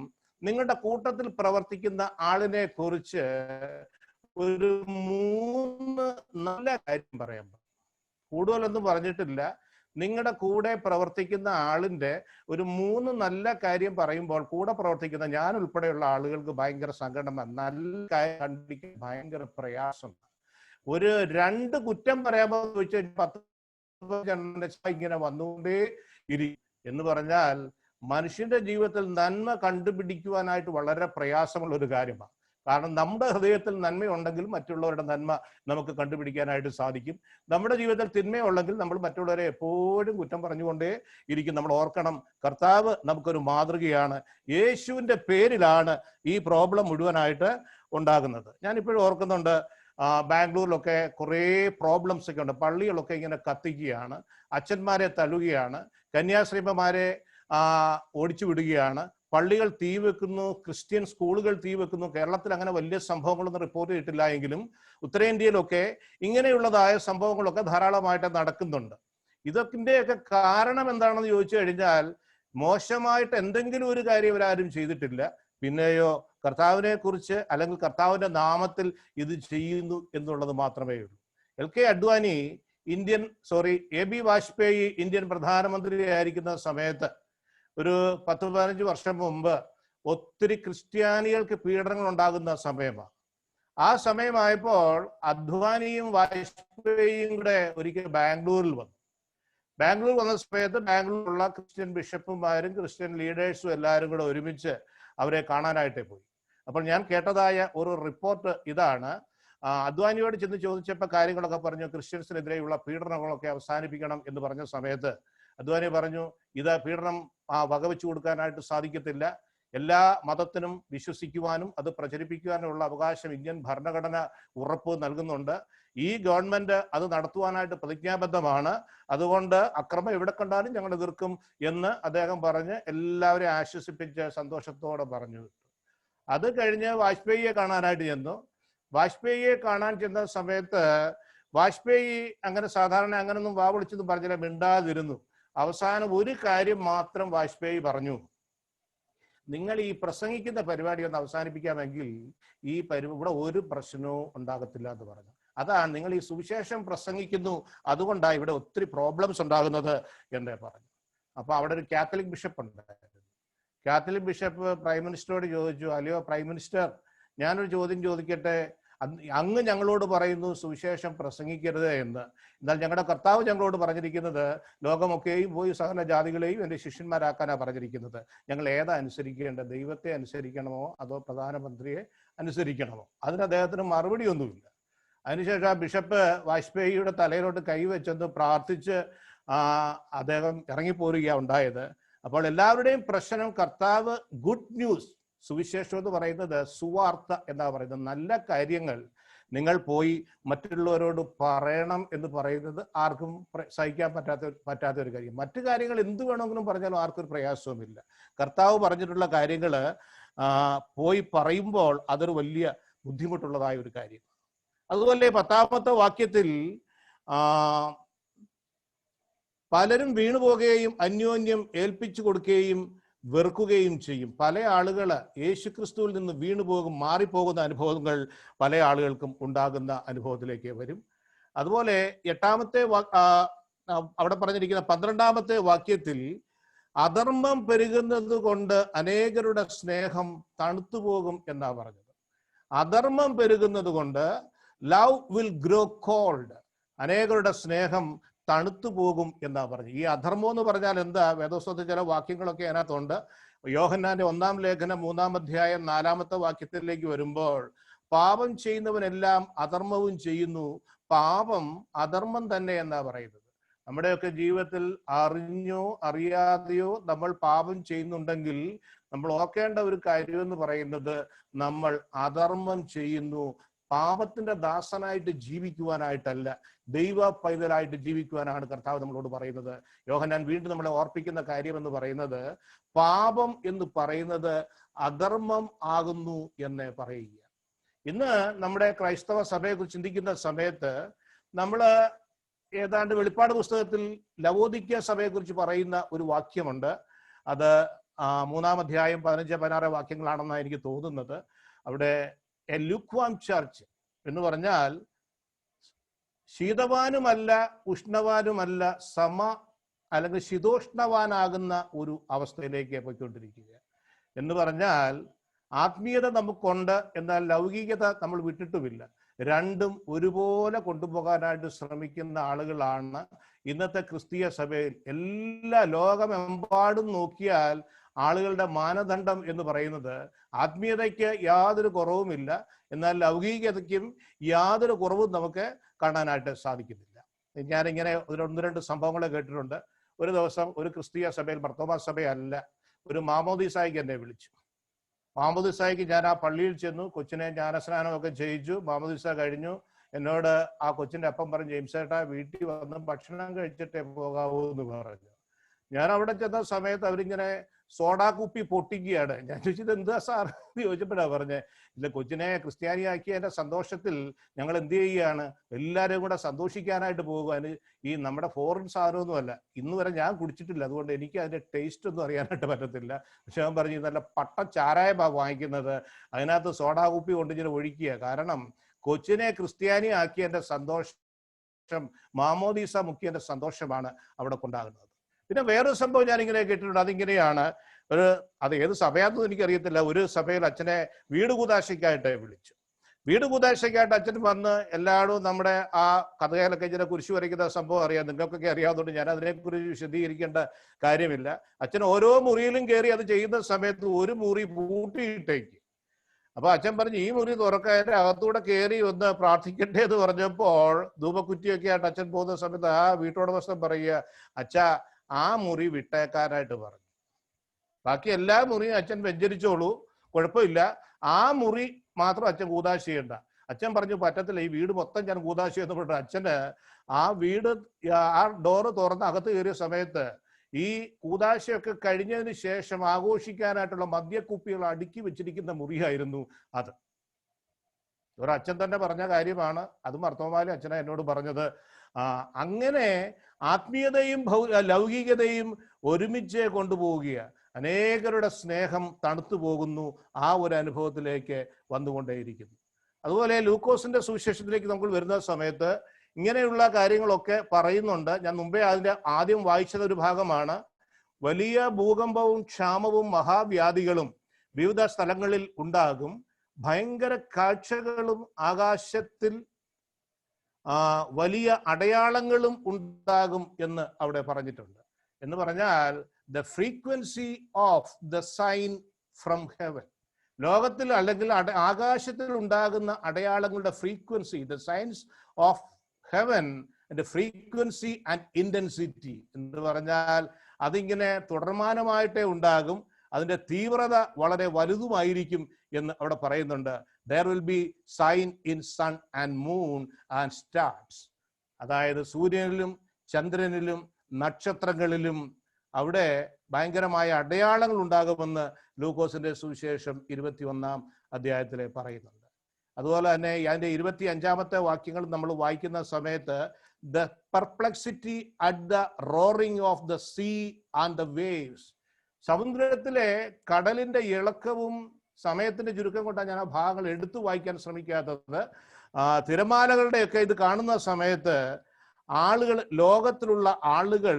നിങ്ങളുടെ കൂട്ടത്തിൽ പ്രവർത്തിക്കുന്ന ആളിനെ കുറിച്ച് ഒരു 3 നല്ല കാര്യം പറയാൻ. കൂടുതലൊന്നും പറഞ്ഞിട്ടില്ല. നിങ്ങളുടെ കൂടെ പ്രവർത്തിക്കുന്ന ആളിന്റെ ഒരു 3 നല്ല കാര്യം പറയുമ്പോൾ കൂടെ പ്രവർത്തിക്കുന്ന ഞാൻ ഉൾപ്പെടെയുള്ള ആളുകൾക്ക് ഭയങ്കര സങ്കടമാണ്. നല്ല കാര്യം കണ്ടിരിക്കാൻ ഭയങ്കര പ്രയാസം. ഒരു 2 കുറ്റം പറയാമോ ചോദിച്ചു 10 ഇങ്ങനെ വന്നുകൊണ്ടേ ഇരിക്കും. എന്ന് പറഞ്ഞാൽ മനുഷ്യന്റെ ജീവിതത്തിൽ നന്മ കണ്ടുപിടിക്കുവാനായിട്ട് വളരെ പ്രയാസമുള്ള ഒരു കാര്യമാണ്. കാരണം നമ്മുടെ ഹൃദയത്തിൽ നന്മയുണ്ടെങ്കിൽ മറ്റുള്ളവരുടെ നന്മ നമുക്ക് കണ്ടുപിടിക്കാനായിട്ട് സാധിക്കും. നമ്മുടെ ജീവിതത്തിൽ തിന്മയുണ്ടെങ്കിൽ നമ്മൾ മറ്റുള്ളവരെ എപ്പോഴും കുറ്റം പറഞ്ഞുകൊണ്ടേ ഇരിക്കും. നമ്മൾ ഓർക്കണം, കർത്താവ് നമുക്കൊരു മാതൃകയാണ്. യേശുവിൻ്റെ പേരിലാണ് ഈ പ്രോബ്ലം മുഴുവനായിട്ട് ഉണ്ടാകുന്നത്. ഞാനിപ്പോഴും ഓർക്കുന്നുണ്ട്, ബാംഗ്ലൂരിലൊക്കെ കുറേ പ്രോബ്ലംസ് ഒക്കെ ഉണ്ട്. പള്ളികളൊക്കെ ഇങ്ങനെ കത്തിക്കുകയാണ്, അച്ഛന്മാരെ തള്ളുകയാണ്, കന്യാസ്ത്രീമാരെ ഓടിച്ചു വിടുകയാണ്, പള്ളികൾ തീ വെക്കുന്നു, ക്രിസ്ത്യൻ സ്കൂളുകൾ തീ വെക്കുന്നു. കേരളത്തിൽ അങ്ങനെ വലിയ സംഭവങ്ങളൊന്നും റിപ്പോർട്ട് ചെയ്തിട്ടില്ല എങ്കിലും ഉത്തരേന്ത്യയിലൊക്കെ ഇങ്ങനെയുള്ളതായ സംഭവങ്ങളൊക്കെ ധാരാളമായിട്ട് നടക്കുന്നുണ്ട്. ഇതൊക്കെയൊക്കെ കാരണം എന്താണെന്ന് ചോദിച്ചു കഴിഞ്ഞാൽ, മോശമായിട്ട് എന്തെങ്കിലും ഒരു കാര്യം ഇവരാരും ചെയ്തിട്ടില്ല. പിന്നെയോ കർത്താവിനെ കുറിച്ച് അല്ലെങ്കിൽ കർത്താവിന്റെ നാമത്തിൽ ഇത് ചെയ്യുന്നു എന്നുള്ളത് മാത്രമേ ഉള്ളൂ. LK Advani AB Vajpayee Indian പ്രധാനമന്ത്രി ആയിരിക്കുന്ന സമയത്ത് ഒരു 10-15 വർഷം മുമ്പ് ഒത്തിരി ക്രിസ്ത്യാനികൾക്ക് പീഡനങ്ങൾ ഉണ്ടാകുന്ന സമയമാണ്. ആ സമയമായപ്പോൾ അദ്വാനിയും വാജ്പേയിയും കൂടെ ഒരിക്കൽ ബാംഗ്ലൂരിൽ വന്ന സമയത്ത് ബാംഗ്ലൂരിലുള്ള ക്രിസ്ത്യൻ ബിഷപ്പുമാരും ക്രിസ്ത്യൻ ലീഡേഴ്സും എല്ലാവരും കൂടെ ഒരുമിച്ച് അവരെ കാണാനായിട്ട് പോയി. അപ്പോൾ ഞാൻ കേട്ടതായ ഒരു റിപ്പോർട്ട് ഇതാണ്. അദ്വാനിയോട് ചെന്ന് ചോദിച്ചപ്പോൾ കാര്യങ്ങളൊക്കെ പറഞ്ഞു, ക്രിസ്ത്യൻസിനെതിരെയുള്ള പീഡനങ്ങളൊക്കെ അവസാനിപ്പിക്കണം എന്ന് പറഞ്ഞ സമയത്ത് അദ്വാനി പറഞ്ഞു, ഇത് പീഡനം വകവെച്ചു കൊടുക്കാനായിട്ട് സാധിക്കത്തില്ല. എല്ലാ മതത്തിനും വിശ്വസിക്കുവാനും അത് പ്രചരിപ്പിക്കുവാനുള്ള അവകാശം ഇന്ത്യൻ ഭരണഘടന ഉറപ്പ് നൽകുന്നുണ്ട്. ഈ ഗവൺമെന്റ് അത് നടത്തുവാനായിട്ട് പ്രതിജ്ഞാബദ്ധമാണ്. അതുകൊണ്ട് അക്രമം എവിടെ കണ്ടാലും ഞങ്ങൾ എതിർക്കും എന്ന് അദ്ദേഹം പറഞ്ഞ് എല്ലാവരെയും ആശ്വസിപ്പിച്ച് സന്തോഷത്തോടെ പറഞ്ഞു. അത് കഴിഞ്ഞ് വാജ്പേയിയെ കാണാനായിട്ട് ചെന്നു. വാജ്പേയിയെ കാണാൻ ചെന്ന സമയത്ത് വാജ്പേയി അങ്ങനെ സാധാരണ അങ്ങനൊന്നും വാവിളിച്ചെന്നും പറഞ്ഞില്ല, മിണ്ടാതിരുന്നു. അവസാനം ഒരു കാര്യം മാത്രം വാജ്പേയി പറഞ്ഞു, നിങ്ങൾ ഈ പ്രസംഗിക്കുന്ന പരിപാടി ഒന്ന് അവസാനിപ്പിക്കാമെങ്കിൽ ഇവിടെ ഒരു പ്രശ്നവും ഉണ്ടാകത്തില്ല എന്ന് പറഞ്ഞു. അതാണ്, നിങ്ങൾ ഈ സുവിശേഷം പ്രസംഗിക്കുന്നു, അതുകൊണ്ടാണ് ഇവിടെ ഒത്തിരി പ്രോബ്ലംസ് ഉണ്ടാകുന്നത് എന്ന് പറഞ്ഞു. അപ്പൊ അവിടെ ഒരു കാത്തലിക് ബിഷപ്പ് ഉണ്ടായിരുന്നു. കാത്തലിക് ബിഷപ്പ് പ്രൈം മിനിസ്റ്ററോട് ചോദിച്ചു, അല്ലയോ പ്രൈം മിനിസ്റ്റർ, ഞാനൊരു ചോദ്യം ചോദിക്കട്ടെ, അങ്ങ് ഞങ്ങളോട് പറയുന്നു സുവിശേഷം പ്രസംഗിക്കരുത് എന്ന്, എന്നാൽ ഞങ്ങളുടെ കർത്താവ് ഞങ്ങളോട് പറഞ്ഞിരിക്കുന്നത് ലോകമൊക്കെയും പോയി സകല ജാതികളെയും എൻ്റെ ശിഷ്യന്മാരാക്കാനാണ് പറഞ്ഞിരിക്കുന്നത്. ഞങ്ങൾ ഏതാ അനുസരിക്കേണ്ടത്? ദൈവത്തെ അനുസരിക്കണമോ അതോ പ്രധാനമന്ത്രിയെ അനുസരിക്കണമോ? അതിന് അദ്ദേഹത്തിന് മറുപടി ഒന്നുമില്ല. അതിനുശേഷം ആ ബിഷപ്പ് വാജ്പേയിയുടെ തലയിലോട്ട് കൈവച്ചെന്ന് പ്രാർത്ഥിച്ച് അദ്ദേഹം ഇറങ്ങിപ്പോരുകയാണ് ഉണ്ടായത്. അപ്പോൾ എല്ലാവരുടെയും പ്രശ്നം, കർത്താവ് ഗുഡ് ന്യൂസ്, സുവിശേഷം എന്ന് പറയുന്നത് സുവാർത്ത എന്നാ പറയുന്നത്, നല്ല കാര്യങ്ങൾ നിങ്ങൾ പോയി മറ്റുള്ളവരോട് പറയണം എന്ന് പറയുന്നത് ആർക്കും സഹിക്കാൻ പറ്റാത്ത ഒരു കാര്യം. മറ്റു കാര്യങ്ങൾ എന്ത് വേണമെങ്കിലും പറഞ്ഞാലും ആർക്കും ഒരു പ്രയാസവുമില്ല. കർത്താവ് പറഞ്ഞിട്ടുള്ള കാര്യങ്ങൾ പോയി പറയുമ്പോൾ അതൊരു വലിയ ബുദ്ധിമുട്ടുള്ളതായ ഒരു കാര്യം. അതുപോലെ 10ാമത്തെ വാക്യത്തിൽ പലരും വീണുപോകുകയും അന്യോന്യം ഏൽപ്പിച്ചു കൊടുക്കുകയും വെറുക്കുകയും ചെയ്യും. പല ആളുകൾ യേശുക്രിസ്തുവിൽ നിന്ന് വീണുപോകും, മാറിപ്പോകുന്ന അനുഭവങ്ങൾ പല ആളുകൾക്കും ഉണ്ടാകുന്ന അനുഭവത്തിലേക്ക് വരും. അതുപോലെ 8ാമത്തെ അവിടെ പറഞ്ഞിരിക്കുന്ന 12ാമത്തെ വാക്യത്തിൽ അധർമ്മം പെരുകുന്നത് കൊണ്ട് അനേകരുടെ സ്നേഹം തണുത്തുപോകും എന്നാ പറഞ്ഞത്. അധർമ്മം പെരുകുന്നത് കൊണ്ട് ലവ് വിൽ ഗ്രോ കോൾഡ്, അനേകരുടെ സ്നേഹം തണുത്തു പോകും എന്നാ പറഞ്ഞു. ഈ അധർമ്മം എന്ന് പറഞ്ഞാൽ എന്താ? വേദോസ്തവത്തിൽ ചില വാക്യങ്ങളൊക്കെ അതിനകത്തുണ്ട്. യോഹന്നാന്റെ 1-ാം ലേഖനം 3-ാം അധ്യായം 4-ാമത്തെ വാക്യത്തിലേക്ക് വരുമ്പോൾ, പാപം ചെയ്യുന്നവനെല്ലാം അധർമ്മവും ചെയ്യുന്നു, പാപം അധർമ്മം തന്നെ എന്നാ പറയുന്നത്. നമ്മുടെയൊക്കെ ജീവിതത്തിൽ അറിഞ്ഞോ അറിയാതെയോ നമ്മൾ പാപം ചെയ്യുന്നുണ്ടെങ്കിൽ നമ്മൾ ഓർക്കേണ്ട ഒരു കാര്യം എന്ന് പറയുന്നത്, നമ്മൾ അധർമ്മം ചെയ്യുന്നു. പാപത്തിന്റെ ദാസനായിട്ട് ജീവിക്കുവാനായിട്ടല്ല, ദൈവ പൈതലായിട്ട് ജീവിക്കുവാനാണ് കർത്താവ് നമ്മളോട് പറയുന്നത്. യോഹന്നാൻ വീണ്ടും നമ്മളെ ഓർപ്പിക്കുന്ന കാര്യം എന്ന് പറയുന്നത്, പാപം എന്ന് പറയുന്നത് അധർമ്മം ആകുന്നു എന്ന് പറയുക. ഇന്ന് നമ്മുടെ ക്രൈസ്തവ സഭയെക്കുറിച്ച് ചിന്തിക്കുന്ന സമയത്ത് നമ്മൾ ഏതാണ്ട് വെളിപ്പാട് പുസ്തകത്തിൽ ലവോദിക്യ സഭയെക്കുറിച്ച് പറയുന്ന ഒരു വാക്യമുണ്ട്. അത് 3-ാം അധ്യായം 15-16 വാക്യങ്ങളാണെന്നാണ് എനിക്ക് തോന്നുന്നത്. അവിടെ എ ലുക്വാം ചർച്ച് എന്ന് പറഞ്ഞാൽ ശീതവാനുമല്ല ഉഷ്ണവാനുമല്ല, അല്ലെങ്കിൽ ശീതോഷ്ണവാനാകുന്ന ഒരു അവസ്ഥയിലേക്ക് പോയിക്കൊണ്ടിരിക്കുക. എന്ന് പറഞ്ഞാൽ ആത്മീയത നമുക്കുണ്ട്, എന്നാൽ ലൗകികത നമ്മൾ വിട്ടിട്ടുമില്ല. രണ്ടും ഒരുപോലെ കൊണ്ടുപോകാനായിട്ട് ശ്രമിക്കുന്ന ആളുകളാണ് ഇന്നത്തെ ക്രിസ്തീയ സഭയിൽ. എല്ലാ ലോകമെമ്പാടും നോക്കിയാൽ ആളുകളുടെ മാനദണ്ഡം എന്ന് പറയുന്നത് ആത്മീയതയ്ക്ക് യാതൊരു കുറവുമില്ല, എന്നാൽ ലൗകികതയ്ക്കും യാതൊരു കുറവും നമുക്ക് കാണാനായിട്ട് സാധിക്കുന്നില്ല. ഞാനിങ്ങനെ 1-2 സംഭവങ്ങളെ കേട്ടിട്ടുണ്ട്. ഒരു ദിവസം ഒരു ക്രിസ്തീയ സഭയിൽ, മർത്തോമാ സഭയല്ല, ഒരു മാമോദീസായിക്ക് എന്നെ വിളിച്ചു. മാമോദീസായിക്ക് ഞാൻ ആ പള്ളിയിൽ ചെന്നു, കൊച്ചിനെ ജ്ഞാനസ്നാനമൊക്കെ ചെയ്യിച്ചു. മാമോദീസ കഴിഞ്ഞു. എന്നോട് ആ കൊച്ചിന്റെ അപ്പം പറഞ്ഞു, ജെയിംസ് ഏട്ടാ വീട്ടിൽ വന്ന് ഭക്ഷണം കഴിച്ചിട്ടേ പോകാവൂ എന്ന് പറഞ്ഞു. ഞാൻ അവിടെ ചെന്ന സമയത്ത് അവരിങ്ങനെ സോഡാ കുപ്പി പൊട്ടിക്കുകയാണ്. ഞാൻ ചോദിച്ചത് എന്താ സാർ എന്ന് ചോദിച്ചപ്പോഴാണ് പറഞ്ഞത്, ഇല്ല, കൊച്ചിനെ ക്രിസ്ത്യാനിയാക്കിയതിന്റെ സന്തോഷത്തിൽ ഞങ്ങൾ എന്ത് ചെയ്യുകയാണ്, എല്ലാവരും കൂടെ സന്തോഷിക്കാനായിട്ട് പോകുക. ഈ നമ്മുടെ ഫോറിൻ സാധനമൊന്നുമല്ല, ഇന്ന് വരെ ഞാൻ കുടിച്ചിട്ടില്ല, അതുകൊണ്ട് എനിക്ക് അതിന്റെ ടേസ്റ്റ് ഒന്നും അറിയാനായിട്ട് പറ്റത്തില്ല. പക്ഷെ അവൻ പറഞ്ഞു, നല്ല പട്ട ചാരായമാണ് വാങ്ങിക്കുന്നത്, അതിനകത്ത് സോഡാ കുപ്പി കൊണ്ട് ഇങ്ങനെ ഒഴിക്കുക. കാരണം കൊച്ചിനെ ക്രിസ്ത്യാനി ആക്കിയതിന്റെ സന്തോഷം, മാമോദീസ മുക്കിയതിന്റെ സന്തോഷമാണ് അവിടെ കൊണ്ടാകുന്നത്. പിന്നെ വേറൊരു സംഭവം ഞാനിങ്ങനെ കേട്ടിട്ടുണ്ട്. അതിങ്ങനെയാണ്, അത് ഏത് സഭയാണെന്ന് എനിക്കറിയത്തില്ല. ഒരു സഭയിൽ അച്ഛനെ വീട് കൂതാശയ്ക്കായിട്ട് വിളിച്ചു. വീട് കൂതാശയ്ക്കായിട്ട് അച്ഛൻ വന്ന് എല്ലാവരും നമ്മുടെ ആ കഥകളൊക്കെ ഇങ്ങനെ കുരിശു വരയ്ക്കുന്ന സംഭവം അറിയാം, നിങ്ങൾക്കൊക്കെ അറിയാവുന്നതുകൊണ്ട് ഞാൻ അതിനെക്കുറിച്ച് വിശദീകരിക്കേണ്ട കാര്യമില്ല. അച്ഛൻ ഓരോ മുറിയിലും കയറി അത് ചെയ്യുന്ന സമയത്ത് ഒരു മുറി പൂട്ടിയിട്ടേക്ക്. അപ്പൊ അച്ഛൻ പറഞ്ഞു, ഈ മുറി തുറക്കാൻ അകത്തൂടെ കയറി ഒന്ന് പ്രാർത്ഥിക്കട്ടെ എന്ന് പറഞ്ഞപ്പോൾ ധൂപക്കുറ്റിയൊക്കെ ആയിട്ട് അച്ഛൻ പോകുന്ന സമയത്ത് ആ വീട്ടുടമസ്ഥൻ പറയുക, അച്ഛാ ആ മുറി വിട്ടേക്കാനായിട്ട് പറഞ്ഞു. ബാക്കി എല്ലാ മുറിയും അച്ഛൻ വെഞ്ചരിച്ചോളൂ, കുഴപ്പമില്ല, ആ മുറി മാത്രം അച്ഛൻ കൂതാശ ചെയ്യണ്ട. അച്ഛൻ പറഞ്ഞു, പറ്റത്തില്ല, ഈ വീട് മൊത്തം ഞാൻ കൂതാശ എന്ന് പറഞ്ഞു. അച്ഛന് ആ വീട്, ആ ഡോറ് തുറന്ന് അകത്ത് കയറിയ സമയത്ത് ഈ കൂതാശയൊക്കെ കഴിഞ്ഞതിന് ശേഷം ആഘോഷിക്കാനായിട്ടുള്ള മദ്യക്കുപ്പികൾ അടുക്കി വെച്ചിരിക്കുന്ന മുറിയായിരുന്നു അത്. ഒരച്ഛൻ തന്നെ പറഞ്ഞ കാര്യമാണ്. അത് മർത്തോമാലി അച്ഛനെ എന്നോട് പറഞ്ഞത്. അങ്ങനെ ആത്മീയതയും ലൗകികതയും ഒരുമിച്ച് കൊണ്ടുപോവുകയാണ്. അനേകരുടെ സ്നേഹം തണുത്തു പോകുന്നു, ആ ഒരു അനുഭവത്തിലേക്ക് വന്നുകൊണ്ടേയിരിക്കുന്നു. അതുപോലെ ലൂക്കോസിന്റെ സുവിശേഷത്തിലേക്ക് നമ്മൾ വരുന്ന സമയത്ത് ഇങ്ങനെയുള്ള കാര്യങ്ങളൊക്കെ പറയുന്നുണ്ട്. ഞാൻ മുമ്പേ അതിന്റെ ആദ്യം വായിച്ചത് ഒരു ഭാഗമാണ്. വലിയ ഭൂകമ്പവും ക്ഷാമവും മഹാവ്യാധികളും വിവിധ സ്ഥലങ്ങളിൽ ഉണ്ടാകും, ഭയങ്കര കാഴ്ചകളും ആകാശത്തിൽ വലിയ അടയാളങ്ങളും ഉണ്ടാകും എന്ന് അവിടെ പറഞ്ഞിട്ടുണ്ട്. എന്ന് പറഞ്ഞാൽ the frequency of the sign from heaven, ലോകത്തിൽ അല്ലെങ്കിൽ ആകാശത്തിൽ ഉണ്ടാകുന്ന അടയാളങ്ങളുടെ frequency, the signs of heaven, frequency and intensity എന്ന് പറഞ്ഞാൽ അതിങ്ങനെ തുടർമാനമായിട്ടേ ഉണ്ടാകും, അതിന്റെ തീവ്രത വളരെ വലുതുമായിരിക്കും എന്ന് അവിടെ പറയുന്നുണ്ട്. There will be sign in sun and moon and stars. അതായത് സൂര്യനിലും ചന്ദ്രനിലും നക്ഷത്രങ്ങളിലും അവിടെ ഭയങ്കരമായ അടയാളങ്ങൾ ഉണ്ടാകുമെന്ന് ലൂക്കോസിന്റെ സുവിശേഷം 21-ാം അധ്യായത്തിൽ പറയുന്നുണ്ട്. അതുപോലെ തന്നെ അതിന്റെ 25-ാമത്തെ വാക്യങ്ങൾ നമ്മൾ വായിക്കുന്ന സമയത്ത് the perplexity at the roaring of the sea and the waves, സമുദ്രത്തിലെ കടലിന്റെ ഇളക്കവും സമയത്തിന്റെ ചുരുക്കം കൊണ്ടാണ് ഞാൻ ആ ഭാഗങ്ങൾ എടുത്തു വായിക്കാൻ ശ്രമിക്കാത്തത്. തിരമാലകളുടെയൊക്കെ ഇത് കാണുന്ന സമയത്ത് ആളുകൾ, ലോകത്തിലുള്ള ആളുകൾ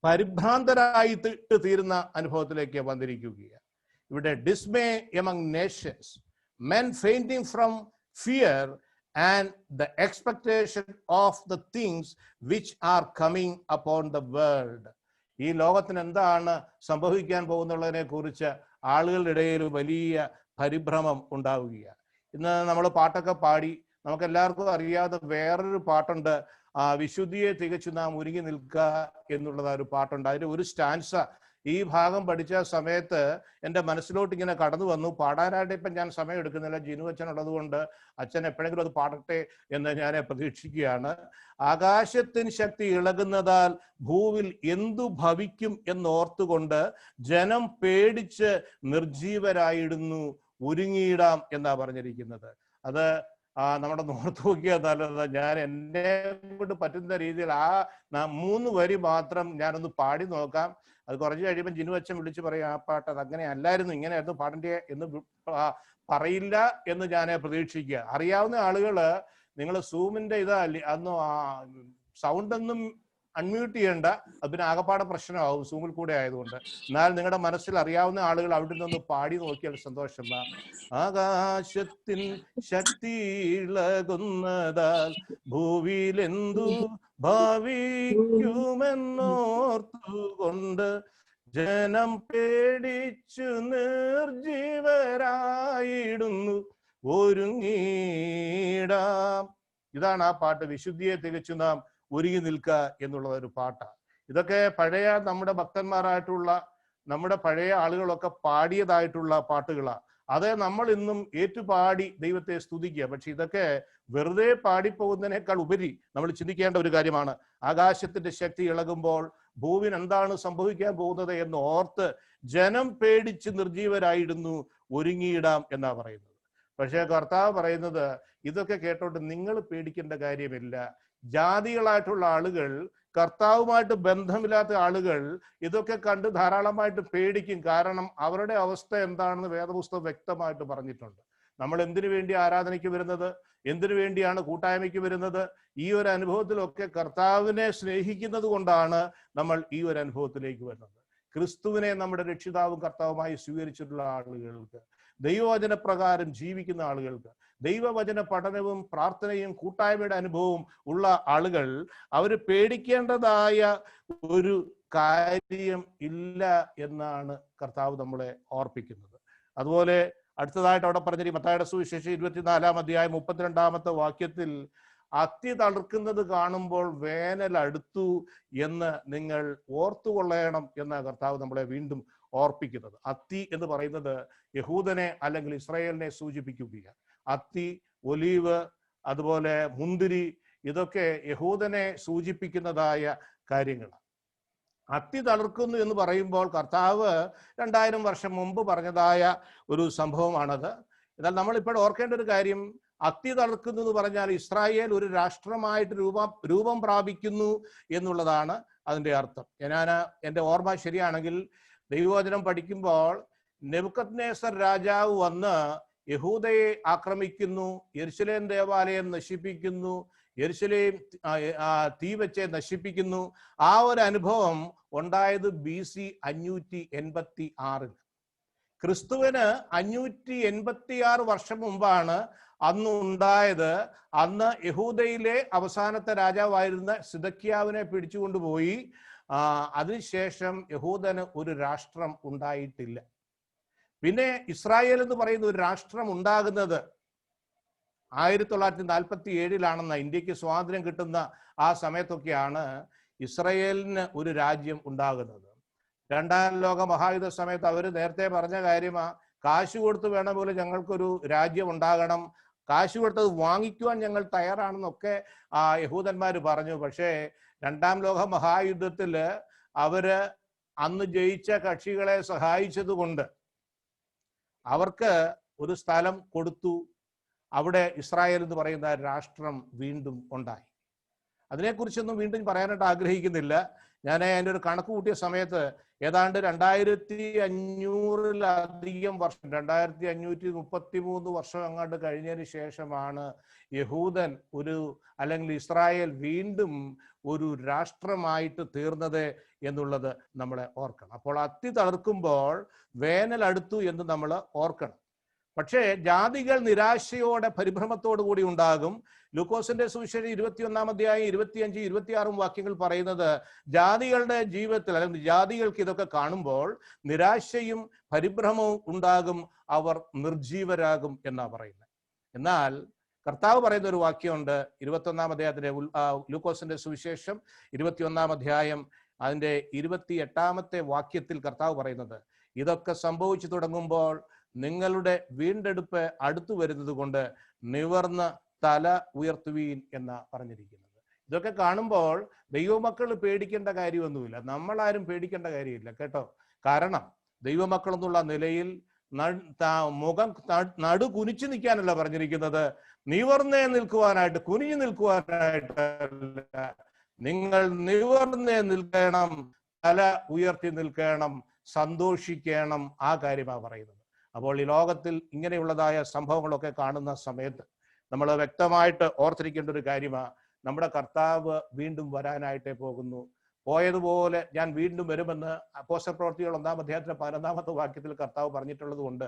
പരിഭ്രാന്തരായിട്ട് തീരുന്ന അനുഭവത്തിലേക്ക് വന്നിരിക്കുകയാണ്. ഇവിടെ ഡിസ്മേ among Nations, men fainting from fear and the expectation of the things which are coming upon the world. ഈ ലോകത്തിന് എന്താണ് സംഭവിക്കാൻ പോകുന്നുള്ളതിനെ കുറിച്ച് ആളുകളുടെ ഇടയിൽ വലിയ പരിഭ്രമം ഉണ്ടാവുകയാണ്. ഇന്ന് നമ്മൾ പാട്ടൊക്കെ പാടി നമുക്ക് എല്ലാവർക്കും അറിയാതെ വേറൊരു പാട്ടുണ്ട്, വിശുദ്ധിയെ തികച്ചു നാം ഒരുങ്ങി നിൽക്കുക എന്നുള്ളത് ഒരു പാട്ടുണ്ട്. അതിന്റെ ഒരു സ്റ്റാൻസ ഈ ഭാഗം പഠിച്ച സമയത്ത് എൻ്റെ മനസ്സിലോട്ട് ഇങ്ങനെ കടന്നു വന്നു. പാടാനായിട്ട് ഇപ്പം ഞാൻ സമയം എടുക്കുന്നില്ല, ജിനു അച്ഛൻ ഉള്ളത് കൊണ്ട് അച്ഛൻ എപ്പോഴെങ്കിലും അത് പാടട്ടെ എന്ന് ഞാൻ പ്രതീക്ഷിക്കുകയാണ്. ആകാശത്തിന് ശക്തി ഇളകുന്നതാൽ ഭൂവിൽ എന്തു ഭവിക്കും എന്നോർത്തുകൊണ്ട് ജനം പേടിച്ച് നിർജീവരായിടുന്നു, ഒരുങ്ങിയിടാം എന്നാ പറഞ്ഞിരിക്കുന്നത്. അത് നമ്മുടെ നോർത്ത് നോക്കിയാൽ നല്ലത്. ഞാൻ എന്നെ കൊണ്ട് പറ്റുന്ന രീതിയിൽ 3 വരി മാത്രം ഞാനൊന്ന് പാടി നോക്കാം. അത് കുറച്ച് കഴിയുമ്പോൾ ജിനു അച്ഛൻ വിളിച്ച് പറയും, ആ പാട്ട് അത് അങ്ങനെ അല്ലായിരുന്നു, ഇങ്ങനെയായിരുന്നു പാടേണ്ട എന്ന് പറയില്ല എന്ന് ഞാൻ പ്രതീക്ഷിക്കുക. അറിയാവുന്ന ആളുകള് നിങ്ങൾ സൂമിന്റെ അന്ന് സൗണ്ട് ഒന്നും അൺമ്യൂട്ട് ചെയ്യേണ്ട, അത് പിന്നെ ആകപ്പാടെ പ്രശ്നമാവും സൂമിൽ കൂടെ ആയതുകൊണ്ട്. എന്നാൽ നിങ്ങളുടെ മനസ്സിൽ അറിയാവുന്ന ആളുകൾ അവിടെ നിന്ന് പാടി നോക്കിയാൽ സന്തോഷം. ആകാശത്തിൻ ശക്തി ഇളകുന്നതാൽ ഭൂവിലെന്തു ഭാവിക്കുമെന്നോർത്തുകൊണ്ട് ജനം പേടിച്ചു നിർജീവരായിടുന്നു, ഒരുങ്ങിടാം. ഇതാണ് ആ പാട്ട്, വിശുദ്ധിയെ തികച്ചു നാം ഒരുങ്ങി നിൽക്കുക എന്നുള്ള ഒരു പാട്ടാണ്. ഇതൊക്കെ പഴയ നമ്മുടെ ഭക്തന്മാരായിട്ടുള്ള നമ്മുടെ പഴയ ആളുകളൊക്കെ പാടിയതായിട്ടുള്ള പാട്ടുകളാണ്. അത് നമ്മൾ ഇന്നും ഏറ്റുപാടി ദൈവത്തെ സ്തുതിക്കുക. പക്ഷെ ഇതൊക്കെ വെറുതെ പാടിപ്പോകുന്നതിനേക്കാൾ ഉപരി നമ്മൾ ചിന്തിക്കേണ്ട ഒരു കാര്യമാണ്. ആകാശത്തിന്റെ ശക്തി ഇളകുമ്പോൾ ഭൂവിന് എന്താണ് സംഭവിക്കാൻ പോകുന്നത് എന്ന് ഓർത്ത് ജനം പേടിച്ച് നിർജീവരായിടുന്നു, ഒരുങ്ങിയിടാം എന്നാ പറയുന്നത്. പക്ഷെ കർത്താവ് പറയുന്നത് ഇതൊക്കെ കേട്ടോണ്ട് നിങ്ങൾ പേടിക്കേണ്ട കാര്യമില്ല. ജാതികളായിട്ടുള്ള ആളുകൾ, കർത്താവുമായിട്ട് ബന്ധമില്ലാത്ത ആളുകൾ ഇതൊക്കെ കണ്ട് ധാരാളമായിട്ട് പേടിക്കും. കാരണം അവരുടെ അവസ്ഥ എന്താണെന്ന് വേദപുസ്തകം വ്യക്തമായിട്ട് പറഞ്ഞിട്ടുണ്ട്. നമ്മൾ എന്തിനു വേണ്ടി ആരാധനയ്ക്ക് വരുന്നത്, എന്തിനു വേണ്ടിയാണ് കൂട്ടായ്മയ്ക്ക് വരുന്നത്? ഈ ഒരു അനുഭവത്തിലൊക്കെ കർത്താവിനെ സ്നേഹിക്കുന്നത് കൊണ്ടാണ് നമ്മൾ ഈ ഒരു അനുഭവത്തിലേക്ക് വരുന്നത്. ക്രിസ്തുവിനെ നമ്മുടെ രക്ഷിതാവും കർത്താവുമായി സ്വീകരിച്ചിട്ടുള്ള ആളുകൾക്ക്, ദൈവവചന പ്രകാരം ജീവിക്കുന്ന ആളുകൾക്ക്, ദൈവവചന പഠനവും പ്രാർത്ഥനയും കൂട്ടായ്മയുടെ അനുഭവവും ഉള്ള ആളുകൾ അവർ പേടിക്കേണ്ടതായ ഒരു കാര്യം ഇല്ല എന്നാണ് കർത്താവ് നമ്മളെ ഓർപ്പിക്കുന്നത്. അതുപോലെ അടുത്തതായിട്ട് അവിടെ പറഞ്ഞിരിക്കും മത്തായിയുടെ സുവിശേഷം 24-ാം അധ്യായം 32-ാമത്തെ വാക്യത്തിൽ, അത്തി തളിർക്കുന്നത് കാണുമ്പോൾ വേനൽ അടുത്തു എന്ന് നിങ്ങൾ ഓർത്തുകൊള്ളണം എന്ന കർത്താവ് നമ്മളെ വീണ്ടും ഓർപ്പിക്കുന്നത്. അത്തി എന്ന് പറയുന്നത് യഹൂദനെ അല്ലെങ്കിൽ ഇസ്രായേലിനെ സൂചിപ്പിക്കുകയാണ്. അത്തി, ഒലീവ്, അതുപോലെ മുന്തിരി, ഇതൊക്കെ യഹൂദനെ സൂചിപ്പിക്കുന്നതായ കാര്യങ്ങളാണ്. അത്തി തളിർക്കുന്നു എന്ന് പറയുമ്പോൾ കർത്താവ് 2000 വർഷം മുമ്പ് പറഞ്ഞതായ ഒരു സംഭവമാണത്. എന്നാൽ നമ്മളിപ്പോൾ ഓർക്കേണ്ട ഒരു കാര്യം, അത്തി തളിർക്കുന്നു എന്ന് പറഞ്ഞാൽ ഇസ്രായേൽ ഒരു രാഷ്ട്രമായിട്ട് രൂപം പ്രാപിക്കുന്നു എന്നുള്ളതാണ് അതിൻ്റെ അർത്ഥം. എൻ്റെ ഓർമ്മ ശരിയാണെങ്കിൽ ദൈവവചനം പഠിക്കുമ്പോൾ നെബൂഖദ്നേസർ രാജാവ് വന്ന് യഹൂദയെ ആക്രമിക്കുന്നു, യെരുശലേം ദേവാലയം നശിപ്പിക്കുന്നു, യെരുശലേം തീ വെച്ച് നശിപ്പിക്കുന്നു. ആ ഒരു അനുഭവം ഉണ്ടായത് BC 586. ക്രിസ്തുവിന് 586 വർഷം മുമ്പാണ് അന്ന് ഉണ്ടായത്. അന്ന് യഹൂദയിലെ അവസാനത്തെ രാജാവായിരുന്ന സിദക്കിയാവിനെ പിടിച്ചുകൊണ്ടുപോയി. അതിനുശേഷം യഹൂദന് ഒരു രാഷ്ട്രം ഉണ്ടായിട്ടില്ല. പിന്നെ ഇസ്രായേൽ എന്ന് പറയുന്ന ഒരു രാഷ്ട്രം ഉണ്ടാകുന്നത് 1947 ഇന്ത്യക്ക് സ്വാതന്ത്ര്യം കിട്ടുന്ന ആ സമയത്തൊക്കെയാണ് ഇസ്രായേലിന് ഒരു രാജ്യം ഉണ്ടാകുന്നത്. 2ാം ലോക മഹായുദ്ധ സമയത്ത് അവർ നേരത്തെ പറഞ്ഞ കാര്യമാ, കാശ് കൊടുത്ത് വേണം പോലെ ഞങ്ങൾക്കൊരു രാജ്യം ഉണ്ടാകണം, കാശ് കൊടുത്തത് വാങ്ങിക്കുവാൻ ഞങ്ങൾ തയ്യാറാണെന്നൊക്കെ യഹൂദന്മാർ പറഞ്ഞു. പക്ഷേ 2ാം ലോക മഹായുദ്ധത്തിൽ അവര് അന്ന് ജയിച്ച കക്ഷികളെ സഹായിച്ചത് കൊണ്ട് അവർക്ക് ഒരു സ്ഥലം കൊടുത്തു. അവിടെ ഇസ്രായേൽ എന്ന് പറയുന്ന രാഷ്ട്രം വീണ്ടും ഉണ്ടായി. അതിനെക്കുറിച്ചൊന്നും വീണ്ടും പറയാനായിട്ട് ആഗ്രഹിക്കുന്നില്ല. ഞാൻ അതിൻ്റെ ഒരു കണക്ക് കൂട്ടിയ സമയത്ത് ഏതാണ്ട് 2500-ലധികം വർഷം, 2533 വർഷം അങ്ങോട്ട് കഴിഞ്ഞതിന് ശേഷമാണ് യഹൂദൻ അല്ലെങ്കിൽ ഇസ്രായേൽ വീണ്ടും ഒരു രാഷ്ട്രമായിട്ട് തീർന്നത് എന്നുള്ളത് നമ്മളെ ഓർക്കണം. അപ്പോൾ അത്തി തളിർക്കുമ്പോൾ വേനൽ അടുത്തു എന്ന് നമ്മൾ ഓർക്കണം. പക്ഷേ ജാതികൾ നിരാശയോടെ പരിഭ്രമത്തോടു കൂടി ഉണ്ടാകും. ലൂക്കോസിന്റെ സുവിശേഷം 21-ാം അധ്യായം 25, 26 വാക്യങ്ങൾ പറയുന്നത് ജാതികളുടെ ജീവിതത്തിൽ അല്ലെങ്കിൽ ജാതികൾക്ക് ഇതൊക്കെ കാണുമ്പോൾ നിരാശയും പരിഭ്രമവും ഉണ്ടാകും, അവർ നിർജീവരാകും എന്നാ പറയുന്നത്. എന്നാൽ കർത്താവ് പറയുന്ന ഒരു വാക്യമുണ്ട് 21-ാം അധ്യായത്തിലെ ലൂക്കോസിന്റെ സുവിശേഷം 21-ാം അധ്യായം അതിന്റെ 28-ാമത്തെ വാക്യത്തിൽ കർത്താവ് പറയുന്നത്, ഇതൊക്കെ സംഭവിച്ചു തുടങ്ങുമ്പോൾ നിങ്ങളുടെ വീണ്ടെടുപ്പ് അടുത്തു വരുന്നത് കൊണ്ട് നിവർന്ന് തല ഉയർത്തുവീൻ എന്ന് പറഞ്ഞിരിക്കുന്നത്. ഇതൊക്കെ കാണുമ്പോൾ ദൈവമക്കൾ പേടിക്കേണ്ട കാര്യമൊന്നുമില്ല, നമ്മളാരും പേടിക്കേണ്ട കാര്യമില്ല കേട്ടോ. കാരണം ദൈവമക്കൾ എന്നുള്ള നിലയിൽ മുഖം നടു കുനിച്ചു നിൽക്കാനല്ല പറഞ്ഞിരിക്കുന്നത്, നിവർന്നേ നിൽക്കുവാനായിട്ട്, കുനിഞ്ഞു നിൽക്കുവാനായിട്ടല്ല. നിങ്ങൾ നിവർന്നേ നിൽക്കണം, തല ഉയർത്തി നിൽക്കണം, സന്തോഷിക്കണം. ആ കാര്യമാണ് പറയുന്നത്. അപ്പോൾ ഈ ലോകത്തിൽ ഇങ്ങനെയുള്ളതായ സംഭവങ്ങളൊക്കെ കാണുന്ന സമയത്ത് നമ്മൾ വ്യക്തമായിട്ട് ഓർത്തിരിക്കേണ്ട ഒരു കാര്യമാണ്, നമ്മുടെ കർത്താവ് വീണ്ടും വരാനായിട്ടേ പോകുന്നു. പോയതുപോലെ ഞാൻ വീണ്ടും വരുമെന്ന് അപ്പോസ്തലപ്രവൃത്തികൾ 1-ാം അധ്യായത്തിലെ 11-ാമത്തെ വാക്യത്തിൽ കർത്താവ് പറഞ്ഞിട്ടുള്ളത് കൊണ്ട്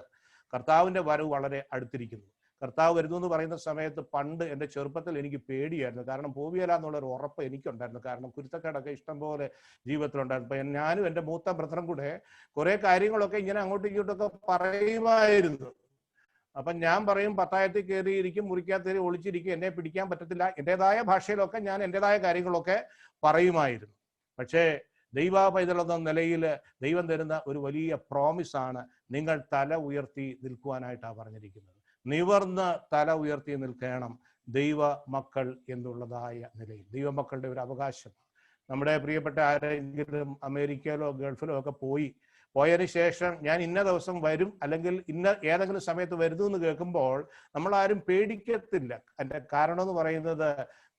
കർത്താവിന്റെ വരവ് വളരെ അടുത്തിരിക്കുന്നു. കർത്താവ് വരുന്നു എന്ന് പറയുന്ന സമയത്ത് പണ്ട് എൻ്റെ ചെറുപ്പത്തിൽ എനിക്ക് പേടിയായിരുന്നു. കാരണം പോവിയല്ല എന്നുള്ളൊരു ഉറപ്പ് എനിക്കുണ്ടായിരുന്നു. കാരണം കുരുത്തക്കേടൊക്കെ ഇഷ്ടം പോലെ ജീവിതത്തിലുണ്ടായിരുന്നു. അപ്പം ഞാനും എൻ്റെ മൂത്ത ബ്രദറും കൂടെ കുറെ കാര്യങ്ങളൊക്കെ ഇങ്ങനെ അങ്ങോട്ടും ഇങ്ങോട്ടൊക്കെ പറയുമായിരുന്നു. അപ്പം ഞാൻ പറയും, പത്തായത്തിൽ കയറിയിരിക്കും, മുറിക്കാത്തേരി ഒളിച്ചിരിക്കും, എന്നെ പിടിക്കാൻ പറ്റത്തില്ല, എൻ്റെതായ ഭാഷയിലൊക്കെ ഞാൻ എൻ്റെതായ കാര്യങ്ങളൊക്കെ പറയുമായിരുന്നു. പക്ഷേ ദൈവ പൈതലെന്ന നിലയിൽ ദൈവം തരുന്ന ഒരു വലിയ പ്രോമിസാണ്, നിങ്ങൾ തല ഉയർത്തി നിൽക്കുവാനായിട്ടാണ് പറഞ്ഞിരിക്കുന്നത്. നിവർന്ന് തല ഉയർത്തി നിൽക്കണം ദൈവ മക്കൾ എന്നുള്ളതായ നിലയിൽ. ദൈവമക്കളുടെ ഒരു അവകാശം. നമ്മുടെ പ്രിയപ്പെട്ട ആരെങ്കിലും അമേരിക്കയിലോ ഗൾഫിലോ ഒക്കെ പോയതിനു ശേഷം ഞാൻ ഇന്ന ദിവസം വരും അല്ലെങ്കിൽ ഇന്ന ഏതെങ്കിലും സമയത്ത് വരുന്നു എന്ന് കേൾക്കുമ്പോൾ നമ്മളാരും പേടിക്കത്തില്ല. അതിൻ്റെ കാരണം എന്ന് പറയുന്നത്,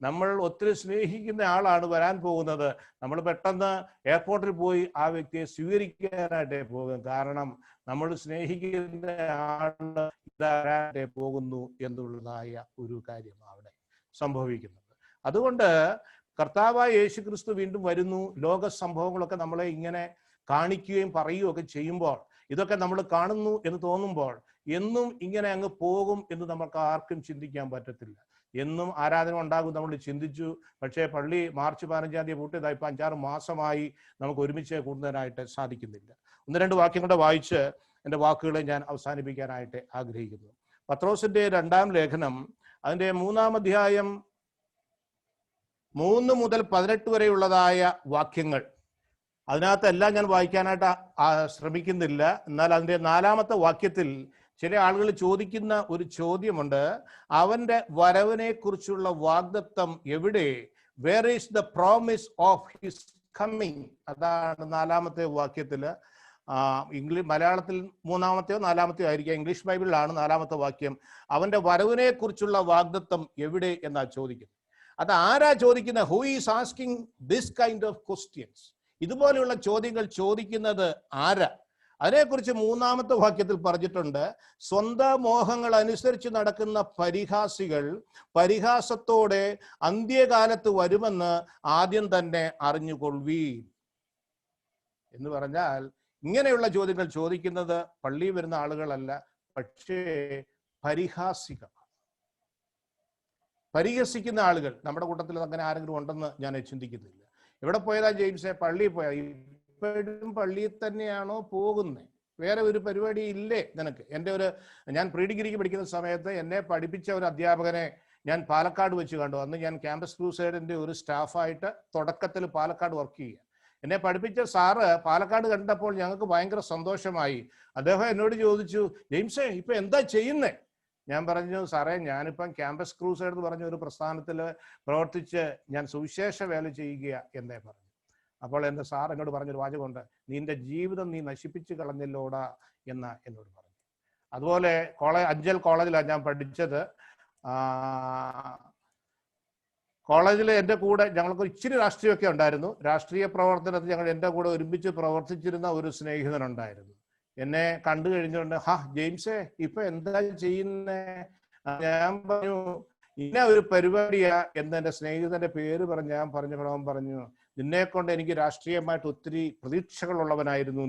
നമ്മൾ ഒത്തിരി സ്നേഹിക്കുന്ന ആളാണ് വരാൻ പോകുന്നത്. നമ്മൾ പെട്ടെന്ന് എയർപോർട്ടിൽ പോയി ആ വ്യക്തിയെ സ്വീകരിക്കാനായിട്ടേ പോകും. കാരണം നമ്മൾ സ്നേഹിക്കുന്ന ആള് ഇതാരായിട്ടേ പോകുന്നു എന്നുള്ളതായ ഒരു കാര്യമാണ് അവിടെ സംഭവിക്കുന്നത്. അതുകൊണ്ട് കർത്താവായ യേശു ക്രിസ്തു വീണ്ടും വരുന്നു. ലോക സംഭവങ്ങളൊക്കെ നമ്മളെ ഇങ്ങനെ കാണിക്കുകയും പറയുകയും ഒക്കെ ചെയ്യുമ്പോൾ, ഇതൊക്കെ നമ്മൾ കാണുന്നു എന്ന് തോന്നുമ്പോൾ എന്നും ഇങ്ങനെ അങ്ങ് പോകും എന്ന് നമുക്ക് ആർക്കും ചിന്തിക്കാൻ പറ്റത്തില്ല. എന്നും ആരാധന ഉണ്ടാകും നമ്മൾ ചിന്തിച്ചു. പക്ഷേ പള്ളി മാർച്ച് 15-ാം തീയതി പൂട്ടിയതായി ഇപ്പം 5-6 മാസമായി നമുക്ക് ഒരുമിച്ച് കൂടുന്നതിനായിട്ട് സാധിക്കുന്നില്ല. 1-2 വാക്യങ്ങളുടെ വായിച്ച് എൻ്റെ വാക്കുകളെ ഞാൻ അവസാനിപ്പിക്കാനായിട്ട് ആഗ്രഹിക്കുന്നു. പത്രോസിന്റെ 2-ാം ലേഖനം അതിൻ്റെ 3-ാം അധ്യായം 3 മുതൽ 18 വരെയുള്ളതായ വാക്യങ്ങൾ, അതിനകത്തെല്ലാം ഞാൻ വായിക്കാനായിട്ട് ശ്രമിക്കുന്നില്ല. എന്നാൽ അതിൻ്റെ 4-ാമത്തെ വാക്യത്തിൽ ചില ആളുകൾ ചോദിക്കുന്ന ഒരു ചോദ്യമുണ്ട്, അവന്റെ വരവിനെ കുറിച്ചുള്ള വാഗ്ദത്തം എവിടെ? Where is the promise of his coming? അതാണ് 4-ാമത്തെ വാക്യത്തില്. മലയാളത്തിൽ 3-ാമത്തെയോ 4-ാമത്തെയോ ആയിരിക്കാം. ഇംഗ്ലീഷ് ബൈബിളിലാണ് 4-ാമത്തെ വാക്യം. അവന്റെ വരവിനെ കുറിച്ചുള്ള വാഗ്ദത്തം എവിടെ എന്നാ ചോദിക്കുന്നത്. അത് ആരാ ചോദിക്കുന്നത്? Who is asking this kind of questions? ഇതുപോലെയുള്ള ചോദ്യങ്ങൾ ചോദിക്കുന്നത് ആരാ? അതിനെക്കുറിച്ച് 3-ാമത്തെ വാക്യത്തിൽ പറഞ്ഞിട്ടുണ്ട്, സ്വന്തം മോഹങ്ങൾ അനുസരിച്ച് നടക്കുന്ന പരിഹാസികൾ പരിഹാസത്തോടെ അന്ത്യകാലത്ത് വരുമെന്ന് ആദ്യം തന്നെ അറിഞ്ഞുകൊള്ളുവീൻ എന്ന് പറഞ്ഞാൽ, ഇങ്ങനെയുള്ള ചോദ്യങ്ങൾ ചോദിക്കുന്നത് പള്ളിയിൽ വരുന്ന ആളുകളല്ല, പക്ഷേ പരിഹാസികൾ, പരിഹസിക്കുന്ന ആളുകൾ. നമ്മുടെ കൂട്ടത്തിൽ അങ്ങനെ ആരെങ്കിലും ഉണ്ടെന്ന് ഞാൻ ചിന്തിക്കുന്നില്ല. എവിടെ പോയതാ ജെയിംസെ? പള്ളിയിൽ പോയാ? ഇപ്പോഴും പള്ളിയിൽ തന്നെയാണോ പോകുന്നത്? വേറെ ഒരു പരിപാടി ഇല്ലേ നിനക്ക്? ഞാൻ പ്രീ ഡിഗ്രിക്ക് പഠിക്കുന്ന സമയത്ത് എന്നെ പഠിപ്പിച്ച ഒരു അധ്യാപകനെ ഞാൻ പാലക്കാട് വെച്ച് കണ്ടു. അന്ന് ഞാൻ ക്യാമ്പസ് ക്രൂസൈഡിന്റെ ഒരു സ്റ്റാഫായിട്ട് തുടക്കത്തിൽ പാലക്കാട് വർക്ക് ചെയ്യുക. എന്നെ പഠിപ്പിച്ച സാറ് പാലക്കാട് കണ്ടപ്പോൾ ഞങ്ങൾക്ക് ഭയങ്കര സന്തോഷമായി. അദ്ദേഹം എന്നോട് ചോദിച്ചു, ജെയിംസേ ഇപ്പൊ എന്താ ചെയ്യുന്നേ? ഞാൻ പറഞ്ഞു, സാറേ ഞാനിപ്പം ക്യാമ്പസ് ക്രൂസൈഡ് എന്ന് പറഞ്ഞ ഒരു പ്രസ്ഥാനത്തിൽ പ്രവർത്തിച്ച് ഞാൻ സുവിശേഷ വേല ചെയ്യുക എന്നേ പറഞ്ഞു. അപ്പോൾ എൻ്റെ സാർ എന്നോട് പറഞ്ഞൊരു വാചകമുണ്ട്, നിന്റെ ജീവിതം നീ നശിപ്പിച്ച് കളഞ്ഞല്ലോടാ എന്ന് എന്നോട് പറഞ്ഞു. അതുപോലെ അഞ്ചൽ കോളേജിലാണ് ഞാൻ പഠിച്ചത്. കോളേജിൽ എൻ്റെ കൂടെ ഞങ്ങൾക്ക് ഇച്ചിരി രാഷ്ട്രീയമൊക്കെ ഉണ്ടായിരുന്നു. രാഷ്ട്രീയ പ്രവർത്തനത്തിൽ ഞങ്ങൾ എൻ്റെ കൂടെ ഒരുമിച്ച് പ്രവർത്തിച്ചിരുന്ന ഒരു സ്നേഹിതനുണ്ടായിരുന്നു. എന്നെ കണ്ടു കഴിഞ്ഞുകൊണ്ട്, ജെയിംസേ ഇപ്പൊ എന്താ ചെയ്യുന്നേ? ഞാൻ പറഞ്ഞു, ഇന്ന ഒരു പരിപാടിയാ എന്ന് എൻ്റെ സ്നേഹിതന്റെ പേര് പറഞ്ഞ് ഞാൻ പറഞ്ഞപ്പോഴവൻ പറഞ്ഞു, നിന്നെ കൊണ്ട് എനിക്ക് രാഷ്ട്രീയമായിട്ട് ഒത്തിരി പ്രതീക്ഷകളുള്ളവനായിരുന്നു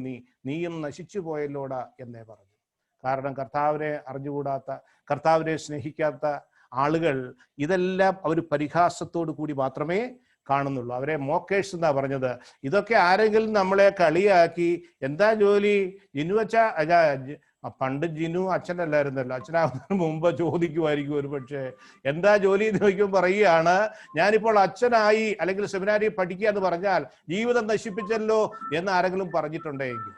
നീയും നശിച്ചു പോയല്ലോടാ എന്നേ പറഞ്ഞു. കാരണം കർത്താവിനെ അറിഞ്ഞുകൂടാത്ത, കർത്താവിനെ സ്നേഹിക്കാത്ത ആളുകൾ ഇതെല്ലാം അവർ പരിഹാസത്തോടു കൂടി മാത്രമേ കാണുന്നുള്ളൂ. അവരെ മോക്കേഴ്സ് എന്നാ പറഞ്ഞത്. ഇതൊക്കെ ആരെങ്കിലും നമ്മളെ കളിയാക്കി, എന്താ ജോലി ജിനുവച്ച പണ്ട് ജിനു അച്ഛനല്ലായിരുന്നല്ലോ, അച്ഛനാവുന്നതിന് മുമ്പ് ചോദിക്കുമായിരിക്കും ഒരു പക്ഷേ എന്താ ജോലി എന്ന് ചോദിക്കുമ്പോൾ പറയുകയാണ്, ഞാനിപ്പോൾ അച്ഛനായി അല്ലെങ്കിൽ സെമിനാരി പഠിക്കുക എന്ന് പറഞ്ഞാൽ ജീവിതം നശിപ്പിച്ചല്ലോ എന്ന് ആരെങ്കിലും പറഞ്ഞിട്ടുണ്ടെങ്കിൽ,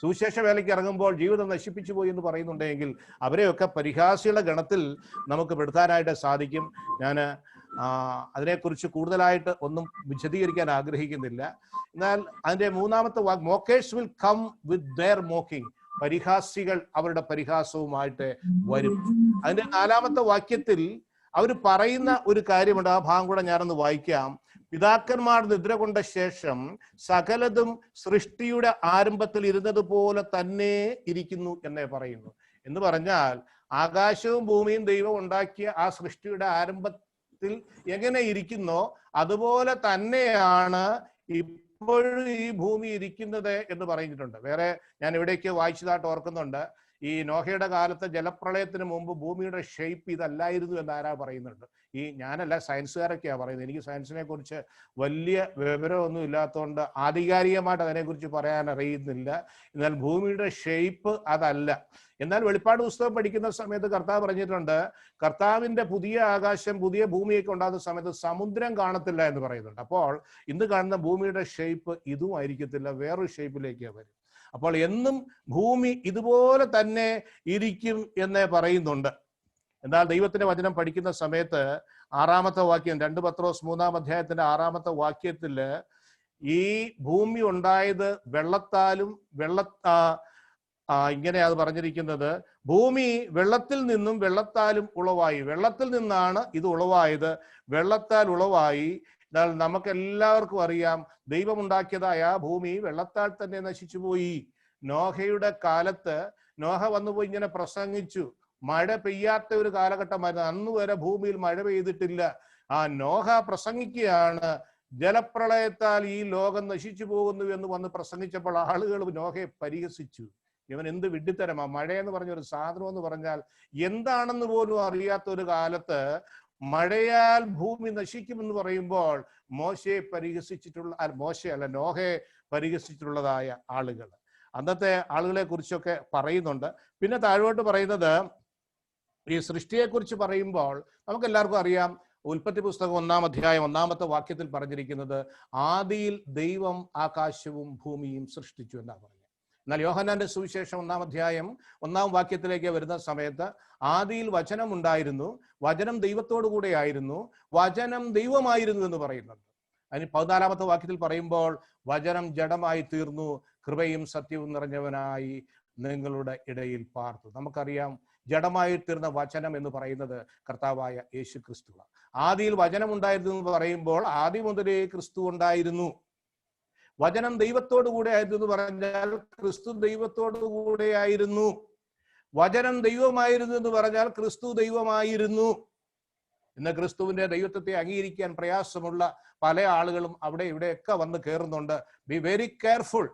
സുവിശേഷ വേലയ്ക്ക് ഇറങ്ങുമ്പോൾ ജീവിതം നശിപ്പിച്ചു പോയി എന്ന് പറയുന്നുണ്ടെങ്കിൽ അവരെയൊക്കെ പരിഹാസികളുടെ ഗണത്തിൽ നമുക്ക് പെടുത്താനായിട്ട് സാധിക്കും. ഞാൻ അതിനെക്കുറിച്ച് കൂടുതലായിട്ട് ഒന്നും വിശദീകരിക്കാൻ ആഗ്രഹിക്കുന്നില്ല. എന്നാൽ അതിന്റെ മൂന്നാമത്തെ വാക്ക്, mockers will come with their mocking, പരിഹാസികൾ അവരുടെ പരിഹാസവുമായിട്ട് വരും. അതിന്റെ 4ാമത്തെ വാക്യത്തിൽ അവർ പറയുന്ന ഒരു കാര്യമുണ്ട്, ആ ഭാഗം കൂടെ ഞാനൊന്ന് വായിക്കാം. പിതാക്കന്മാർ നിദ്ര കൊണ്ട ശേഷം സകലതും സൃഷ്ടിയുടെ ആരംഭത്തിൽ ഇരുന്നത് പോലെ തന്നെ ഇരിക്കുന്നു എന്നേ പറയുന്നു. എന്ന് പറഞ്ഞാൽ ആകാശവും ഭൂമിയും ദൈവം ഉണ്ടാക്കിയ ആ സൃഷ്ടിയുടെ ആരംഭത്തിൽ എങ്ങനെ ഇരിക്കുന്നോ അതുപോലെ തന്നെയാണ് ഇപ്പോഴും ഈ ഭൂമി ഇരിക്കുന്നത് എന്ന് പറഞ്ഞിട്ടുണ്ട്. വേറെ ഞാൻ എവിടേക്ക് വായിച്ചതായിട്ട് ഓർക്കുന്നുണ്ട്, ഈ നോഹയുടെ കാലത്ത് ജലപ്രളയത്തിന് മുമ്പ് ഭൂമിയുടെ ഷേപ്പ് ഇതല്ലായിരുന്നു എന്ന് ആരാ പറയുന്നുണ്ട്. ഞാനല്ല, സയൻസുകാരൊക്കെയാണ് പറയുന്നത്. എനിക്ക് സയൻസിനെ കുറിച്ച് വലിയ വിവരമൊന്നും ഇല്ലാത്തതുകൊണ്ട് ആധികാരികമായിട്ട് അതിനെക്കുറിച്ച് പറയാൻ അറിയുന്നില്ല. എന്നാൽ ഭൂമിയുടെ ഷേപ്പ് അതല്ല. എന്നാൽ വെളിപ്പാട് പുസ്തകം പഠിക്കുന്ന സമയത്ത് കർത്താവ് പറഞ്ഞിട്ടുണ്ട്, കർത്താവിന്റെ പുതിയ ആകാശം പുതിയ ഭൂമിയൊക്കെ ഉണ്ടാകുന്ന സമയത്ത് സമുദ്രം കാണത്തില്ല എന്ന് പറയുന്നുണ്ട്. അപ്പോൾ ഇന്ന് കാണുന്ന ഭൂമിയുടെ ഷേപ്പ് ഇതും ആയിരിക്കത്തില്ല, വേറൊരു ഷേപ്പിലേക്ക് വരും. അപ്പോൾ എന്നും ഭൂമി ഇതുപോലെ തന്നെ ഇരിക്കും എന്നേ പറയുന്നുണ്ട്. എന്നാൽ ദൈവത്തിന്റെ വചനം പഠിക്കുന്ന സമയത്ത് 6ാമത്തെ വാക്യം, 2 പത്രോസ് 3-ാം അധ്യായത്തിന്റെ 6ാമത്തെ വാക്യത്തില് ഈ ഭൂമി ഉണ്ടായത് വെള്ളത്താലും ഇങ്ങനെ അത് പറഞ്ഞിരിക്കുന്നത്, ഭൂമി വെള്ളത്തിൽ നിന്നും വെള്ളത്താലും ഉളവായി. വെള്ളത്തിൽ നിന്നാണ് ഇത് ഉളവായത്, വെള്ളത്താൽ ഉളവായി. എന്നാൽ നമുക്ക് എല്ലാവർക്കും അറിയാം, ദൈവമുണ്ടാക്കിയതായ ഭൂമി വെള്ളത്താൽ തന്നെ നശിച്ചുപോയി. നോഹയുടെ കാലത്ത് നോഹ വന്നുപോയി ഇങ്ങനെ പ്രസംഗിച്ചു. മഴ പെയ്യാത്ത ഒരു കാലഘട്ടമായിരുന്നു, അന്ന് വരെ ഭൂമിയിൽ മഴ പെയ്തിട്ടില്ല. ആ നോഹ പ്രസംഗിക്കുകയാണ്, ജലപ്രളയത്താൽ ഈ ലോകം നശിച്ചു പോകുന്നു എന്ന് വന്ന് പ്രസംഗിച്ചപ്പോൾ ആളുകൾ നോഹയെ പരിഹസിച്ചു. ഇവൻ എന്ത് വിഡ്ഢിത്തരമാ, മഴയെന്ന് പറഞ്ഞ ഒരു സാധനം എന്ന് പറഞ്ഞാൽ എന്താണെന്ന് പോലും അറിയാത്ത ഒരു കാലത്ത് മഴയാൽ ഭൂമി നശിക്കുമെന്ന് പറയുമ്പോൾ മോശയെ നോഹയെ പരിഹസിച്ചിട്ടുള്ളതായ ആളുകൾ, അന്നത്തെ ആളുകളെ കുറിച്ചൊക്കെ പറയുന്നുണ്ട്. പിന്നെ താഴോട്ട് പറയുന്നത്, ഈ സൃഷ്ടിയെക്കുറിച്ച് പറയുമ്പോൾ നമുക്ക് എല്ലാവർക്കും അറിയാം, ഉൽപ്പത്തി പുസ്തകം 1-ാം അധ്യായം 1-ാമത്തെ വാക്യത്തിൽ പറഞ്ഞിരിക്കുന്നത്, ആദിയിൽ ദൈവം ആകാശവും ഭൂമിയും സൃഷ്ടിച്ചു എന്നാണ് പറഞ്ഞത്. എന്നാൽ യോഹന്നാന്റെ സുവിശേഷം 1-ാം അധ്യായം 1-ാം വാക്യത്തിലേക്ക് വരുന്ന സമയത്ത്, ആദിയിൽ വചനം ഉണ്ടായിരുന്നു, വചനം ദൈവത്തോടു കൂടെ ആയിരുന്നു, വചനം ദൈവമായിരുന്നു എന്ന് പറയുന്നുണ്ട്. അതിന് 14-ാമത്തെ വാക്യത്തിൽ പറയുമ്പോൾ, വചനം ജഡമായി തീർന്നു, കൃപയും സത്യവും നിറഞ്ഞവനായി നിങ്ങളുടെ ഇടയിൽ പാർത്തു. നമുക്കറിയാം, ജഡമായി തീർന്ന വചനം എന്ന് പറയുന്നത് കർത്താവായ യേശു ക്രിസ്തു. ആദിയിൽ വചനം ഉണ്ടായിരുന്നു എന്ന് പറയുമ്പോൾ ആദി മുതലേ ക്രിസ്തു ഉണ്ടായിരുന്നു. വചനം ദൈവത്തോടു കൂടെ ആയിരുന്നു എന്ന് പറഞ്ഞാൽ ക്രിസ്തു ദൈവത്തോടു കൂടെ ആയിരുന്നു. വചനം ദൈവമായിരുന്നു എന്ന് പറഞ്ഞാൽ ക്രിസ്തു ദൈവമായിരുന്നു. ഇന്ന് ക്രിസ്തുവിന്റെ ദൈവത്വത്തെ അംഗീകരിക്കാൻ പ്രയാസമുള്ള പല ആളുകളും അവിടെ ഇവിടെയൊക്കെ വന്ന് കയറുന്നുണ്ട്. Be very careful.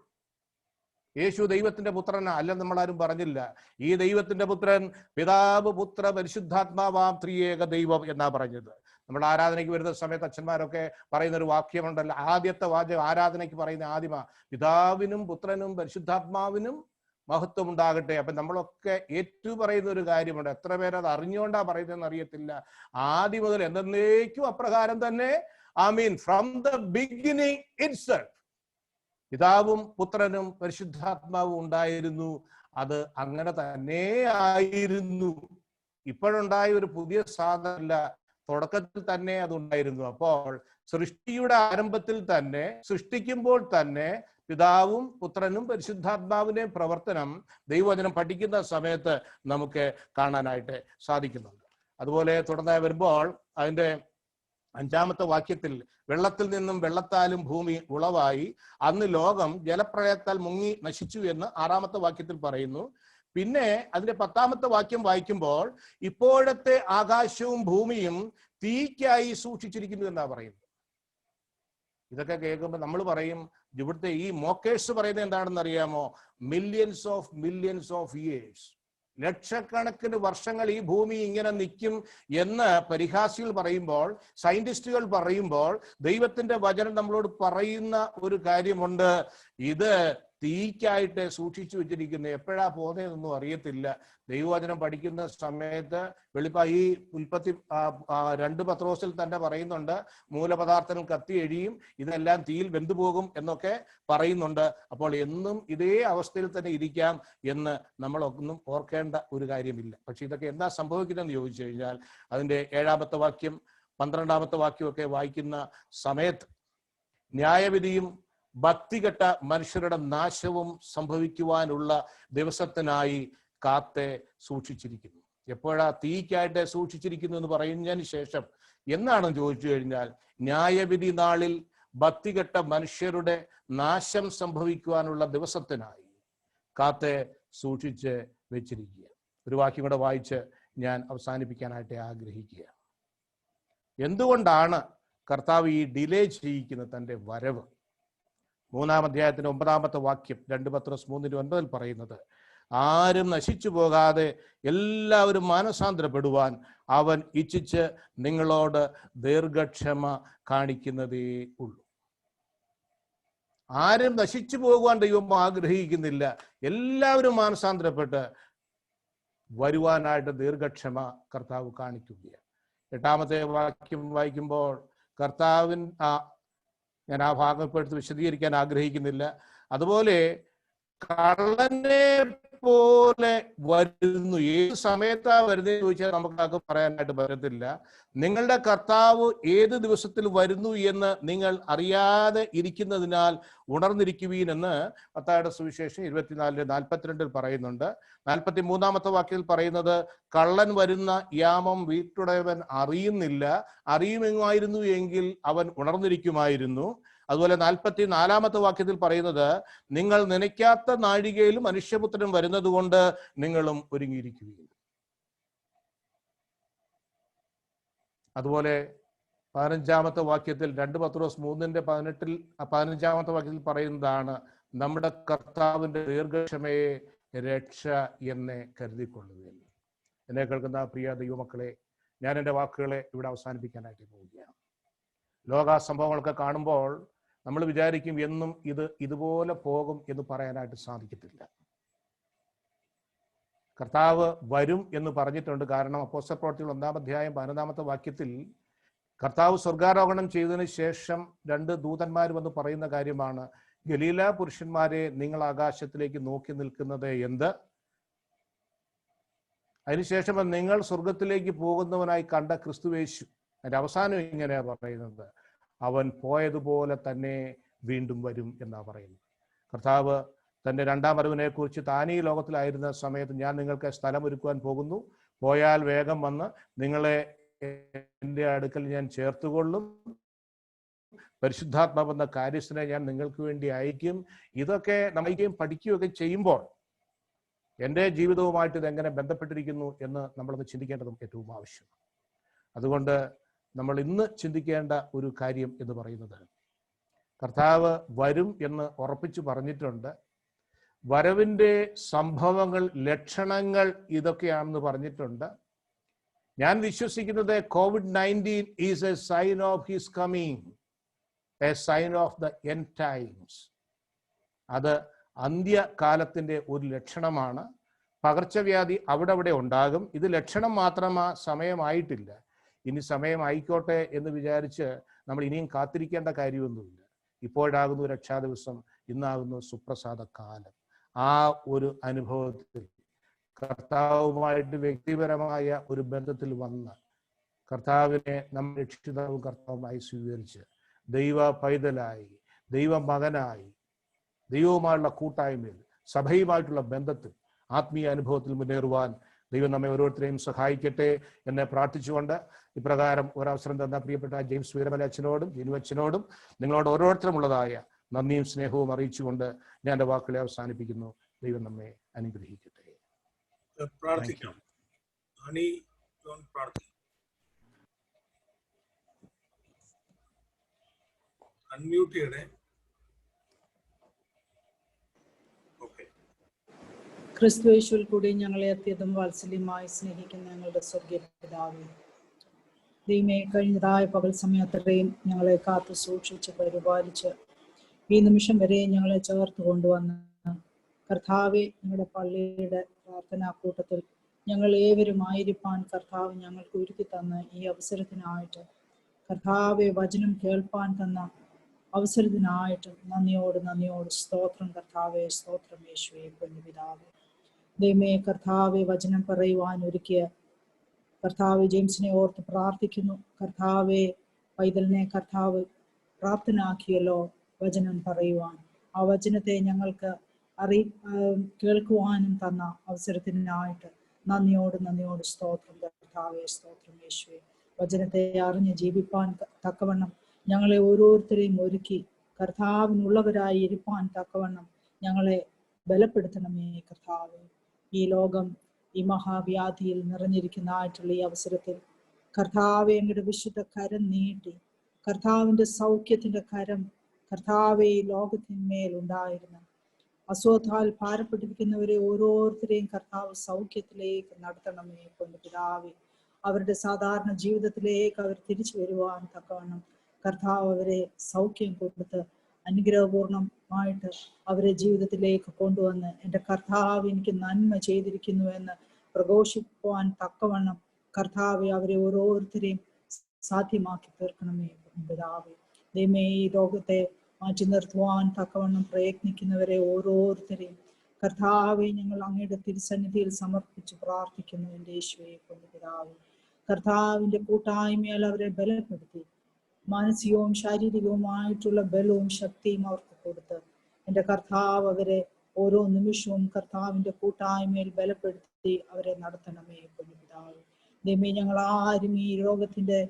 യേശു ദൈവത്തിന്റെ പുത്രൻ അല്ലെന്ന് നമ്മളാരും പറഞ്ഞില്ല. ഈ ദൈവത്തിന്റെ പുത്രൻ പിതാവ് പുത്ര പരിശുദ്ധാത്മാവാം ത്രിയേക ദൈവം എന്നാ പറഞ്ഞത്. നമ്മൾ ആരാധനയ്ക്ക് വരുന്ന സമയത്ത് അച്ഛന്മാരൊക്കെ പറയുന്ന ഒരു വാക്യമുണ്ടല്ലോ, ആദ്യത്തെ വാചകം ആരാധനയ്ക്ക് പറയുന്ന ആദ്യമാ, പിതാവിനും പുത്രനും പരിശുദ്ധാത്മാവിനും മഹത്വം ഉണ്ടാകട്ടെ. അപ്പൊ നമ്മളൊക്കെ ഏറ്റു പറയുന്ന ഒരു കാര്യമുണ്ട്. എത്ര പേരത് അറിഞ്ഞുകൊണ്ടാ പറയുന്നതെന്ന് അറിയത്തില്ല. ആദ്യം മുതൽ എന്നേക്കും അപ്രകാരം തന്നെ, ആമീൻ, ഫ്രം ദ ബിഗിനിങ് ഇറ്റ്സെൽഫ് പിതാവും പുത്രനും പരിശുദ്ധാത്മാവും ഉണ്ടായിരുന്നു. അത് അങ്ങനെ തന്നെ ആയിരുന്നു. ഇപ്പോഴുണ്ടായ ഒരു പുതിയ സാധനമല്ല, തുടക്കത്തിൽ തന്നെ അതുണ്ടായിരുന്നു. അപ്പോൾ സൃഷ്ടിയുടെ ആരംഭത്തിൽ തന്നെ, സൃഷ്ടിക്കുമ്പോൾ തന്നെ പിതാവും പുത്രനും പരിശുദ്ധാത്മാവിന്റെയും പ്രവർത്തനം ദൈവവചനം പഠിക്കുന്ന സമയത്ത് നമുക്ക് കാണാനായിട്ട് സാധിക്കുന്നുണ്ട്. അതുപോലെ തുടർന്ന് വരുമ്പോൾ അതിന്റെ 5-ാമത്തെ വാക്യത്തിൽ, വെള്ളത്തിൽ നിന്നും വെള്ളത്താലും ഭൂമി ഉളവായി, അന്ന് ലോകം ജലപ്രളയത്താൽ മുങ്ങി നശിച്ചു എന്ന് 6-ാമത്തെ വാക്യത്തിൽ പറയുന്നു. പിന്നെ അതിന്റെ 10-ാമത്തെ വാക്യം വായിക്കുമ്പോൾ, ഇപ്പോഴത്തെ ആകാശവും ഭൂമിയും തീക്കായി സൂക്ഷിച്ചിരിക്കുന്നു എന്നാ പറയുന്നത്. ഇതൊക്കെ കേൾക്കുമ്പോൾ നമ്മൾ പറയും, ഇവിടുത്തെ ഈ മോക്കേഴ്സ് പറയുന്നത് എന്താണെന്ന് അറിയാമോ? മില്യൻസ് ഓഫ് ഇയേഴ്സ്, ലക്ഷക്കണക്കിന് വർഷങ്ങൾ ഈ ഭൂമി ഇങ്ങനെ നിൽക്കും എന്ന് പരിഹാസികൾ പറയുമ്പോൾ, സയന്റിസ്റ്റുകൾ പറയുമ്പോൾ, ദൈവത്തിന്റെ വചനം നമ്മളോട് പറയുന്ന ഒരു കാര്യമുണ്ട്, ഇത് തീക്കായിട്ട് സൂക്ഷിച്ചു വെച്ചിരിക്കുന്നത്. എപ്പോഴാ പോകുന്നതെന്നൊന്നും അറിയത്തില്ല. ദൈവവചനം പഠിക്കുന്ന സമയത്ത് ഈ ഉൽപ്പത്തി 2 പത്രോസിൽ തന്നെ പറയുന്നുണ്ട്, മൂലപദാർത്ഥങ്ങൾ കത്തി എഴിയും, ഇതെല്ലാം തീയിൽ വെന്തുപോകും എന്നൊക്കെ പറയുന്നുണ്ട്. അപ്പോൾ എന്നും ഇതേ അവസ്ഥയിൽ തന്നെ ഇരിക്കാം എന്ന് നമ്മളൊന്നും ഓർക്കേണ്ട ഒരു കാര്യമില്ല. പക്ഷെ ഇതൊക്കെ എന്താ സംഭവിക്കുന്നതെന്ന് ചോദിച്ചു കഴിഞ്ഞാൽ അതിന്റെ 7-ാമത്തെ വാക്യം 12-ാമത്തെ വാക്യമൊക്കെ വായിക്കുന്ന സമയത്ത് ന്യായവിധിയും ഭക്തികെട്ട മനുഷ്യരുടെ നാശവും സംഭവിക്കുവാനുള്ള ദിവസത്തിനായി കാത്തെ സൂക്ഷിച്ചിരിക്കുന്നു. എപ്പോഴാ തീക്കായിട്ട് സൂക്ഷിച്ചിരിക്കുന്നു എന്ന് പറയുന്നതിന് ശേഷം എന്നാണെന്ന് ചോദിച്ചു കഴിഞ്ഞാൽ ന്യായവിധി നാളിൽ ഭക്തികെട്ട മനുഷ്യരുടെ നാശം സംഭവിക്കുവാനുള്ള ദിവസത്തിനായി കാത്തെ സൂക്ഷിച്ച് വെച്ചിരിക്കുക. ഒരു വാക്യം കൂടെ വായിച്ച് ഞാൻ അവസാനിപ്പിക്കാനായിട്ട് ആഗ്രഹിക്കുക. എന്തുകൊണ്ടാണ് കർത്താവ് ഈ ഡിലേ ചെയ്യിക്കുന്നത് തൻ്റെ വരവ്? 3-ാം അധ്യായത്തിന്റെ 9-ാമത്തെ വാക്യം 2 പത്രോസ് 3:9 പറയുന്നത്, ആരും നശിച്ചു പോകാതെ എല്ലാവരും മാനസാന്തരപ്പെടുവാൻ അവൻ ഇച്ഛിച്ച് നിങ്ങളോട് ദീർഘക്ഷമ കാണിക്കുന്നതേ ഉള്ളൂ. ആരും നശിച്ചു പോകുവാൻ ദൈവം ആഗ്രഹിക്കുന്നില്ല. എല്ലാവരും മാനസാന്തരപ്പെട്ട് വരുവാനായിട്ട് ദീർഘക്ഷമ കർത്താവ് കാണിക്കുകയാണ്. 8-ാമത്തെ വാക്യം വായിക്കുമ്പോൾ ഞാൻ ആ ഭാഗം ഇപ്പോൾ എടുത്ത് വിശദീകരിക്കാൻ ആഗ്രഹിക്കുന്നില്ല. അതുപോലെ കള്ളനെ പോലെ വരുന്നു. ഏത് സമയത്താ വരുന്നത് ചോദിച്ചാൽ നമുക്ക് പറയാനായിട്ട് പറ്റത്തില്ല. നിങ്ങളുടെ കർത്താവ് ഏത് ദിവസത്തിൽ വരുന്നു എന്ന് നിങ്ങൾ അറിയാതെ ഇരിക്കുന്നതിനാൽ ഉണർന്നിരിക്കുവീൻ എന്ന് മത്തായിയുടെ സുവിശേഷം 24:42 പറയുന്നുണ്ട്. 43-ാമത്തെ വാക്യത്തിൽ പറയുന്നത്, കള്ളൻ വരുന്ന യാമം വീട്ടുടയവൻ അറിയുന്നില്ല, അറിയുമായിരുന്നു എങ്കിൽ അവൻ ഉണർന്നിരിക്കുമായിരുന്നു. അതുപോലെ 44-ാമത്തെ വാക്യത്തിൽ പറയുന്നത്, നിങ്ങൾ നനയ്ക്കാത്ത നാഴികയിൽ മനുഷ്യപുത്രൻ വരുന്നത് കൊണ്ട് നിങ്ങളും ഒരുങ്ങിയിരിക്കുകയും. അതുപോലെ 15-ാമത്തെ വാക്യത്തിൽ 2 പത്രോസ് 3:18 15-ാമത്തെ വാക്യത്തിൽ പറയുന്നതാണ്, നമ്മുടെ കർത്താവിന്റെ ദീർഘക്ഷമയെ രക്ഷ എന്നെ കരുതിക്കൊള്ളുകയും. എന്നെ കേൾക്കുന്ന പ്രിയ ദൈവമക്കളെ, ഞാൻ എൻ്റെ വാക്കുകളെ ഇവിടെ അവസാനിപ്പിക്കാനായിട്ട് പോവുകയാണ്. ലോക സംഭവങ്ങളൊക്കെ കാണുമ്പോൾ നമ്മൾ വിചാരിക്കും എന്നും ഇതുപോലെ പോകും എന്ന് പറയാനായിട്ട് സാധിക്കത്തില്ല. കർത്താവ് വരും എന്ന് പറഞ്ഞിട്ടുണ്ട്. കാരണം അപ്പോസ്തലപ്രവൃത്തികൾ 1-ാം അധ്യായം 11-ാമത്തെ വാക്യത്തിൽ കർത്താവ് സ്വർഗാരോഹണം ചെയ്തതിന് ശേഷം 2 ദൂതന്മാർ വന്ന് പറയുന്ന കാര്യമാണ്, ഗലീല പുരുഷന്മാരെ, നിങ്ങൾ ആകാശത്തിലേക്ക് നോക്കി നിൽക്കുന്നത് എന്ത്? അതിനുശേഷം നിങ്ങൾ സ്വർഗത്തിലേക്ക് പോകുന്നവനായി കണ്ട ക്രിസ്തുവേശു. അതിന്റെ അവസാനം ഇങ്ങനെയാ പറയുന്നത്, അവൻ പോയതുപോലെ തന്നെ വീണ്ടും വരും എന്നാ പറയുന്നത്. കർത്താവ് തൻ്റെ 2-ാം വരവിനെ കുറിച്ച് താൻ ഈ ലോകത്തിലായിരുന്ന സമയത്ത്, ഞാൻ നിങ്ങൾക്ക് സ്ഥലം ഒരുക്കുവാൻ പോകുന്നു, പോയാൽ വേഗം വന്ന് നിങ്ങളെ എൻ്റെ അടുക്കൽ ഞാൻ ചേർത്തുകൊള്ളും, പരിശുദ്ധാത്മാവെന്ന കാര്യസ്ഥനെ ഞാൻ നിങ്ങൾക്ക് വേണ്ടി അയക്കും. ഇതൊക്കെ നമ്മൾക്കും പഠിക്കുകയൊക്കെ ചെയ്യുമ്പോൾ എൻ്റെ ജീവിതവുമായിട്ട് ഇതെങ്ങനെ ബന്ധപ്പെട്ടിരിക്കുന്നു എന്ന് നമ്മളത് ചിന്തിക്കേണ്ടതും ഏറ്റവും ആവശ്യമാണ്. അതുകൊണ്ട് നമ്മൾ ഇന്ന് ചിന്തിക്കേണ്ട ഒരു കാര്യം എന്ന് പറയുന്നത്, കർത്താവ് വരും എന്ന് ഉറപ്പിച്ചു പറഞ്ഞിട്ടുണ്ട്. വരവിൻ്റെ സംഭവങ്ങൾ, ലക്ഷണങ്ങൾ ഇതൊക്കെയാണെന്ന് പറഞ്ഞിട്ടുണ്ട്. ഞാൻ വിശ്വസിക്കുന്നത് COVID-19 is a sign of his coming, a sign of the end times. അത് അന്ത്യകാലത്തിൻ്റെ ഒരു ലക്ഷണമാണ്. പകർച്ചവ്യാധി അവിടെ ഉണ്ടാകും. ഇത് ലക്ഷണം മാത്രമാ, സമയമായിട്ടില്ല. ഇനി സമയമായിക്കോട്ടെ എന്ന് വിചാരിച്ച് നമ്മൾ ഇനിയും കാത്തിരിക്കേണ്ട കാര്യമൊന്നുമില്ല. ഇപ്പോഴാകുന്നു രക്ഷാദിവസം, ഇന്നാകുന്നു സുപ്രസാദ കാലം. ആ ഒരു അനുഭവത്തിൽ കർത്താവുമായിട്ട് വ്യക്തിപരമായ ഒരു ബന്ധത്തിൽ വന്ന് കർത്താവിനെ നമ്മൾ രക്ഷിതാവും കർത്താവുമായി സ്വീകരിച്ച് ദൈവ പൈതലായി, ദൈവ മകനായി, ദൈവവുമായുള്ള കൂട്ടായ്മയിൽ, സഭയുമായിട്ടുള്ള ബന്ധത്തിൽ, ആത്മീയ അനുഭവത്തിൽ മുന്നേറുവാൻ ദൈവം നമ്മെ ഓരോരുത്തരെയും സഹായിക്കട്ടെ എന്ന് പ്രാർത്ഥിച്ചുകൊണ്ട് ഇപ്രകാരം ഒരവസരം തന്ന പ്രിയപ്പെട്ട ജെയിംസ് വീരമല അച്ഛനോടും ജിനു അച്ഛനോടും നിങ്ങളോട് ഓരോരുത്തരുമുള്ളതായ നന്ദിയും സ്നേഹവും അറിയിച്ചുകൊണ്ട് ഞാൻ എൻ്റെ വാക്കുകളെ അവസാനിപ്പിക്കുന്നു. ദൈവം നമ്മെ അനുഗ്രഹിക്കട്ടെ. പ്രാർത്ഥിക്കാം. അൺമ്യൂട്ട് ചെയ്യണേ. ക്രിസ്തുയേശുവിൽ കൂടി ഞങ്ങളെ അത്യന്തം വാത്സല്യമായി സ്നേഹിക്കുന്ന ഞങ്ങളുടെ സ്വർഗീയ പിതാവേ, ദൈവമേ, കഴിഞ്ഞതായ പകൽ സമയത്രയും ഞങ്ങളെ കാത്തു സൂക്ഷിച്ച് പരിപാലിച്ച് ഈ നിമിഷം വരെ ഞങ്ങളെ ചേർത്ത് കൊണ്ടുവന്ന് കർത്താവെ, ഞങ്ങളുടെ പള്ളിയുടെ പ്രാർത്ഥനാ കൂട്ടത്തിൽ ഞങ്ങൾ ഏവരും ആയിരിക്കാൻ കർത്താവ് ഞങ്ങൾക്ക് ഒരുക്കി തന്ന ഈ അവസരത്തിനായിട്ട്, കർത്താവെ, വചനം കേൾപ്പാൻ തന്ന അവസരത്തിനായിട്ട് നന്ദിയോട് സ്തോത്രം കർത്താവെ, സ്തോത്രം യേശുവേ, പൊന്നുപിതാവേ. ദൈവമേ, കർത്താവെ, വചനം പറയുവാൻ ഒരുക്കിയ കർത്താവ് ജെയിംസിനെ ഓർത്ത് പ്രാർത്ഥിക്കുന്നു. കർത്താവെ, പൈതലിനെ കർത്താവ് പ്രാപ്തനാക്കിയല്ലോ വചനം പറയുവാൻ. ആ വചനത്തെ ഞങ്ങൾക്ക് കേൾക്കുവാനും തന്ന അവസരത്തിനായിട്ട് നന്ദിയോട് സ്തോത്രം കർത്താവെ, സ്തോത്രം യേശുവേ. വചനത്തെ അറിഞ്ഞ് ജീവിപ്പാൻ തക്കവണ്ണം ഞങ്ങളെ ഓരോരുത്തരെയും ഒരുക്കി കർത്താവിനുള്ളവരായി ഇരിപ്പാൻ തക്കവണ്ണം ഞങ്ങളെ ബലപ്പെടുത്തണമേ കർത്താവെ. ഈ ലോകം ഈ മഹാവ്യാധിയിൽ നിറഞ്ഞിരിക്കുന്നതായിട്ടുള്ള ഈ അവസരത്തിൽ കർത്താവെ, അങ്ങയുടെ വിശുദ്ധ കരം നീട്ടി കർത്താവിന്റെ സൗഖ്യത്തിന്റെ കരം കർത്താവെ ഈ ലോകത്തിന്മേൽ ഉണ്ടായിരുന്നു. അസ്വസ്ഥാൽ ഭാരപ്പെട്ടിരിക്കുന്നവരെ ഓരോരുത്തരെയും കർത്താവ് സൗഖ്യത്തിലേക്ക് നടത്തണമേ പൊന്നുപിതാവേ. അവരുടെ സാധാരണ ജീവിതത്തിലേക്ക് അവർ തിരിച്ചു വരുവാൻ തക്കവണ്ണം കർത്താവ് അവരെ സൗഖ്യം കൊടുത്ത് അനുഗ്രഹപൂർണമായിട്ട് അവരെ ജീവിതത്തിലേക്ക് കൊണ്ടുവന്ന് എൻ്റെ കർത്താവ് എനിക്ക് നന്മ ചെയ്തിരിക്കുന്നു എന്ന് പ്രഘോഷിക്കുവാൻ തക്കവണ്ണം കർത്താവെ അവരെ ഓരോരുത്തരെയും സാധ്യമാക്കി തീർക്കണമേ പിതാവേ. ദൈവമേ, ഈ രോഗത്തെ മാറ്റി നിർത്തുവാൻ തക്കവണ്ണം പ്രയത്നിക്കുന്നവരെ ഓരോരുത്തരെയും കർത്താവെ ഞങ്ങൾ അങ്ങയുടെ തിരുസന്നിധിയിൽ സമർപ്പിച്ച് പ്രാർത്ഥിക്കുന്നു. എൻ്റെ യേശുവേ, പിതാവേ, കർത്താവിന്റെ കൂട്ടായ്മയാൽ അവരെ ബലപ്പെടുത്തി മാനസികവും ശാരീരികവുമായിട്ടുള്ള ബലവും ശക്തിയും അവർക്ക് കൊടുത്ത് എൻ്റെ കർത്താവ് അവരെ ഓരോ നിമിഷവും കർത്താവിന്റെ കൂട്ടായ്മയിൽ ബലപ്പെടുത്തി അവരെ നടത്തണമേ പിതാവേ. ദൈവമേ, ഞങ്ങൾ ആരും ഈ രോഗത്തിന്റെ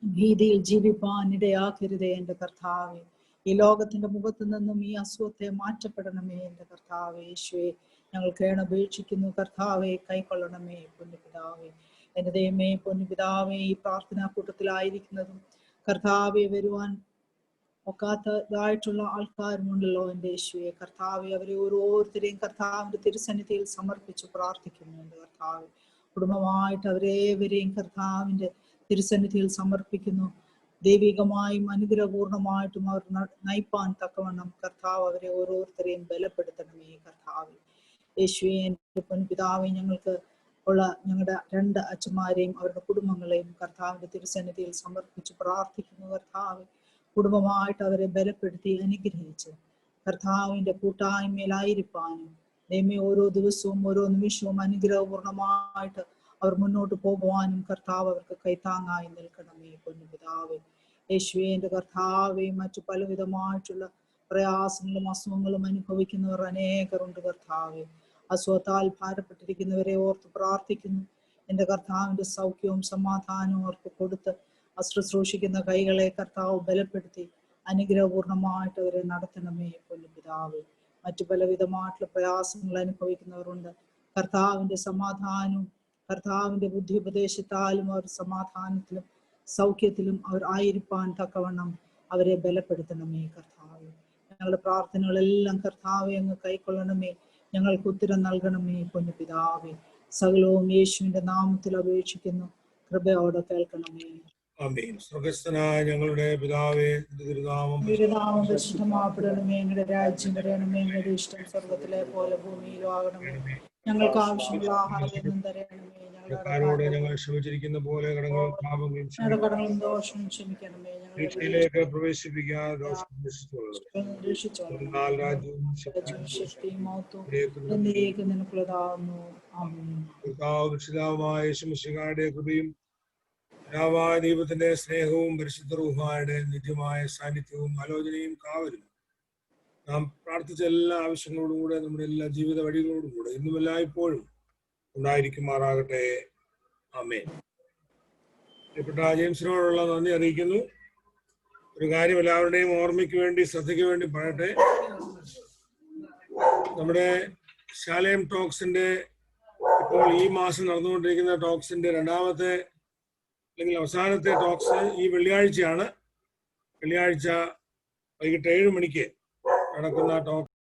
ഭീതിയിൽ ജീവിപ്പാൻ ഇടയാക്കരുതേ എൻ്റെ കർത്താവേ. ഈ ലോകത്തിന്റെ മുഖത്ത് നിന്നും ഈ അസുഖത്തെ മാറ്റപ്പെടണമേ എൻ്റെ കർത്താവേ. യേശുവേ, ഞങ്ങൾ കേണപേക്ഷിക്കുന്നു കർത്താവെ, കൈക്കൊള്ളണമേ പൊന്നുപിതാവേ. എൻ്റെ ദൈവമേ, പൊന്നുപിതാവേ, ഈ പ്രാർത്ഥനാ കൂട്ടത്തിലായിരിക്കുന്നതും കർത്താവെ വരുവാൻ ഒക്കാത്തതായിട്ടുള്ള ആൾക്കാരുമുണ്ടല്ലോ എൻ്റെ യേശുവേ. കർത്താവെ, അവരെ ഓരോരുത്തരെയും കർത്താവിന്റെ തിരുസന്നിധിയിൽ സമർപ്പിച്ച് പ്രാർത്ഥിക്കുന്നു എൻ്റെ കർത്താവെ. കുടുംബമായിട്ട് അവരേവരെയും കർത്താവിന്റെ തിരുസന്നിധിയിൽ സമർപ്പിക്കുന്നു. ദൈവികമായും അനുഗ്രഹപൂർണമായിട്ടും അവർ നയിപ്പാൻ തക്കവണ്ണം കർത്താവ് അവരെ ഓരോരുത്തരെയും ബലപ്പെടുത്തണമേ കർത്താവെ. യേശുവേ, എൻ്റെ പൊൻപിതാവെ, ഞങ്ങൾക്ക് ഉള്ള ഞങ്ങളുടെ 2 അച്ഛന്മാരെയും അവരുടെ കുടുംബങ്ങളെയും കർത്താവിന്റെ തിരുസന്നിധിയിൽ സമർപ്പിച്ച് പ്രാർത്ഥിക്കുന്നു കർത്താവ്. കുടുംബമായിട്ട് അവരെ ബലപ്പെടുത്തി അനുഗ്രഹിച്ച് കർത്താവിന്റെ കൂട്ടായ്മയിലായിരിക്കാനും ദൈവമേ ഓരോ ദിവസവും ഓരോ നിമിഷവും അനുഗ്രഹപൂർണമായിട്ട് അവർ മുന്നോട്ട് പോകുവാനും കർത്താവ് അവർക്ക് കൈത്താങ്ങായി നിൽക്കണമേ പൊന്നുപിതാവേ. യേശുവേ, എൻ്റെ കർത്താവേ, മറ്റു പലവിധമായിട്ടുള്ള പ്രയാസങ്ങളും അസുഖങ്ങളും അനുഭവിക്കുന്നവർ അനേകരുണ്ട് കർത്താവേ. അസുഖത്താൽ ഭാരപ്പെട്ടിരിക്കുന്നവരെ ഓർത്ത് പ്രാർത്ഥിക്കുന്നു. എൻ്റെ കർത്താവിന്റെ സൗഖ്യവും സമാധാനവും അവർക്ക് കൊടുത്ത് ശുശ്രൂഷിക്കുന്ന കൈകളെ കർത്താവ് ബലപ്പെടുത്തി അനുഗ്രഹപൂർണമായിട്ട് അവരെ നടത്തണമേ പൊന്നുപിതാവേ. മറ്റു പലവിധമായിട്ടുള്ള പ്രയാസങ്ങൾ അനുഭവിക്കുന്നവരുണ്ട്. കർത്താവിന്റെ സമാധാനവും കർത്താവിന്റെ ബുദ്ധി ഉപദേശത്താലും അവർ സമാധാനത്തിലും സൗഖ്യത്തിലും അവർ ആയിരിക്കാൻ തക്കവണ്ണം അവരെ ബലപ്പെടുത്തണമേ കർത്താവേ. ഞങ്ങളുടെ പ്രാർത്ഥനകളെല്ലാം കർത്താവെ അങ്ങ് കൈക്കൊള്ളണമേ. ഞങ്ങൾക്ക് ഉത്തരം നൽകണമേ പൊന്നുപിതാവേ. സകലവും യേശുവിന്റെ നാമത്തിൽ അപേക്ഷിക്കുന്നു, കൃപയോടെ കേൾക്കണമേ. ആമേൻ. സ്വർഗ്ഗസ്ഥനായ ഞങ്ങളുടെ പിതാവേ, തിരുനാമം പരിശുദ്ധമാക്കപ്പെടണമേ. ഞങ്ങളുടെ രാജ്യം വരണമേ. ഞങ്ങളുടെ ഇഷ്ടം സ്വർഗത്തിലെ പോലെ ഭൂമിയിലും ആകണമേ. ഞങ്ങൾക്ക് ആവശ്യമുള്ള ആഹാരം തരണമേ. ഞങ്ങളുടെ ഞങ്ങൾ ക്ഷമിച്ചിരിക്കുന്ന പോലെ കടങ്ങളും പാപങ്ങളും കടങ്ങളും ദോഷവും ക്ഷമിക്കണമേ. രക്ഷയിലേക്ക് പ്രവേശിപ്പിക്കാതെ നിനക്കുള്ളതാകുന്നു. രക്ഷിതാവുമായ യേശുമിശിഹായുടെ കൃപയും പിതാവായ ദൈവത്തിന്റെ സ്നേഹവും പരിശുദ്ധ റൂഹായുടെ നിത്യമായ സാന്നിധ്യവും ആലോചനയും കാവലും നാം പ്രാർത്ഥിച്ച എല്ലാ ആവശ്യങ്ങളോടും കൂടെ നമ്മുടെ എല്ലാ ജീവിത വഴികളോടും കൂടെ ഇന്നും എല്ലായ്പ്പോഴും ഉണ്ടായിരിക്കുമാറാകട്ടെ. ആമേൻ. പ്രിയപ്പെട്ട ജെയിംസിനോടുള്ള നന്ദി അറിയിക്കുന്നു. ഒരു കാര്യം എല്ലാവരുടെയും ഓർമ്മയ്ക്ക് വേണ്ടി ശ്രദ്ധയ്ക്ക് വേണ്ടി പറയട്ടെ. നമ്മുടെ ശാലേം ടോക്സിന്റെ ഇപ്പോൾ ഈ മാസം നടന്നുകൊണ്ടിരിക്കുന്ന ടോക്സിന്റെ രണ്ടാമത്തെ അല്ലെങ്കിൽ അവസാനത്തെ ടോക്സ് ഈ വെള്ളിയാഴ്ചയാണ്. വെള്ളിയാഴ്ച വൈകിട്ട് 7 മണിക്ക് നടക്കുന്ന ടോക്സ്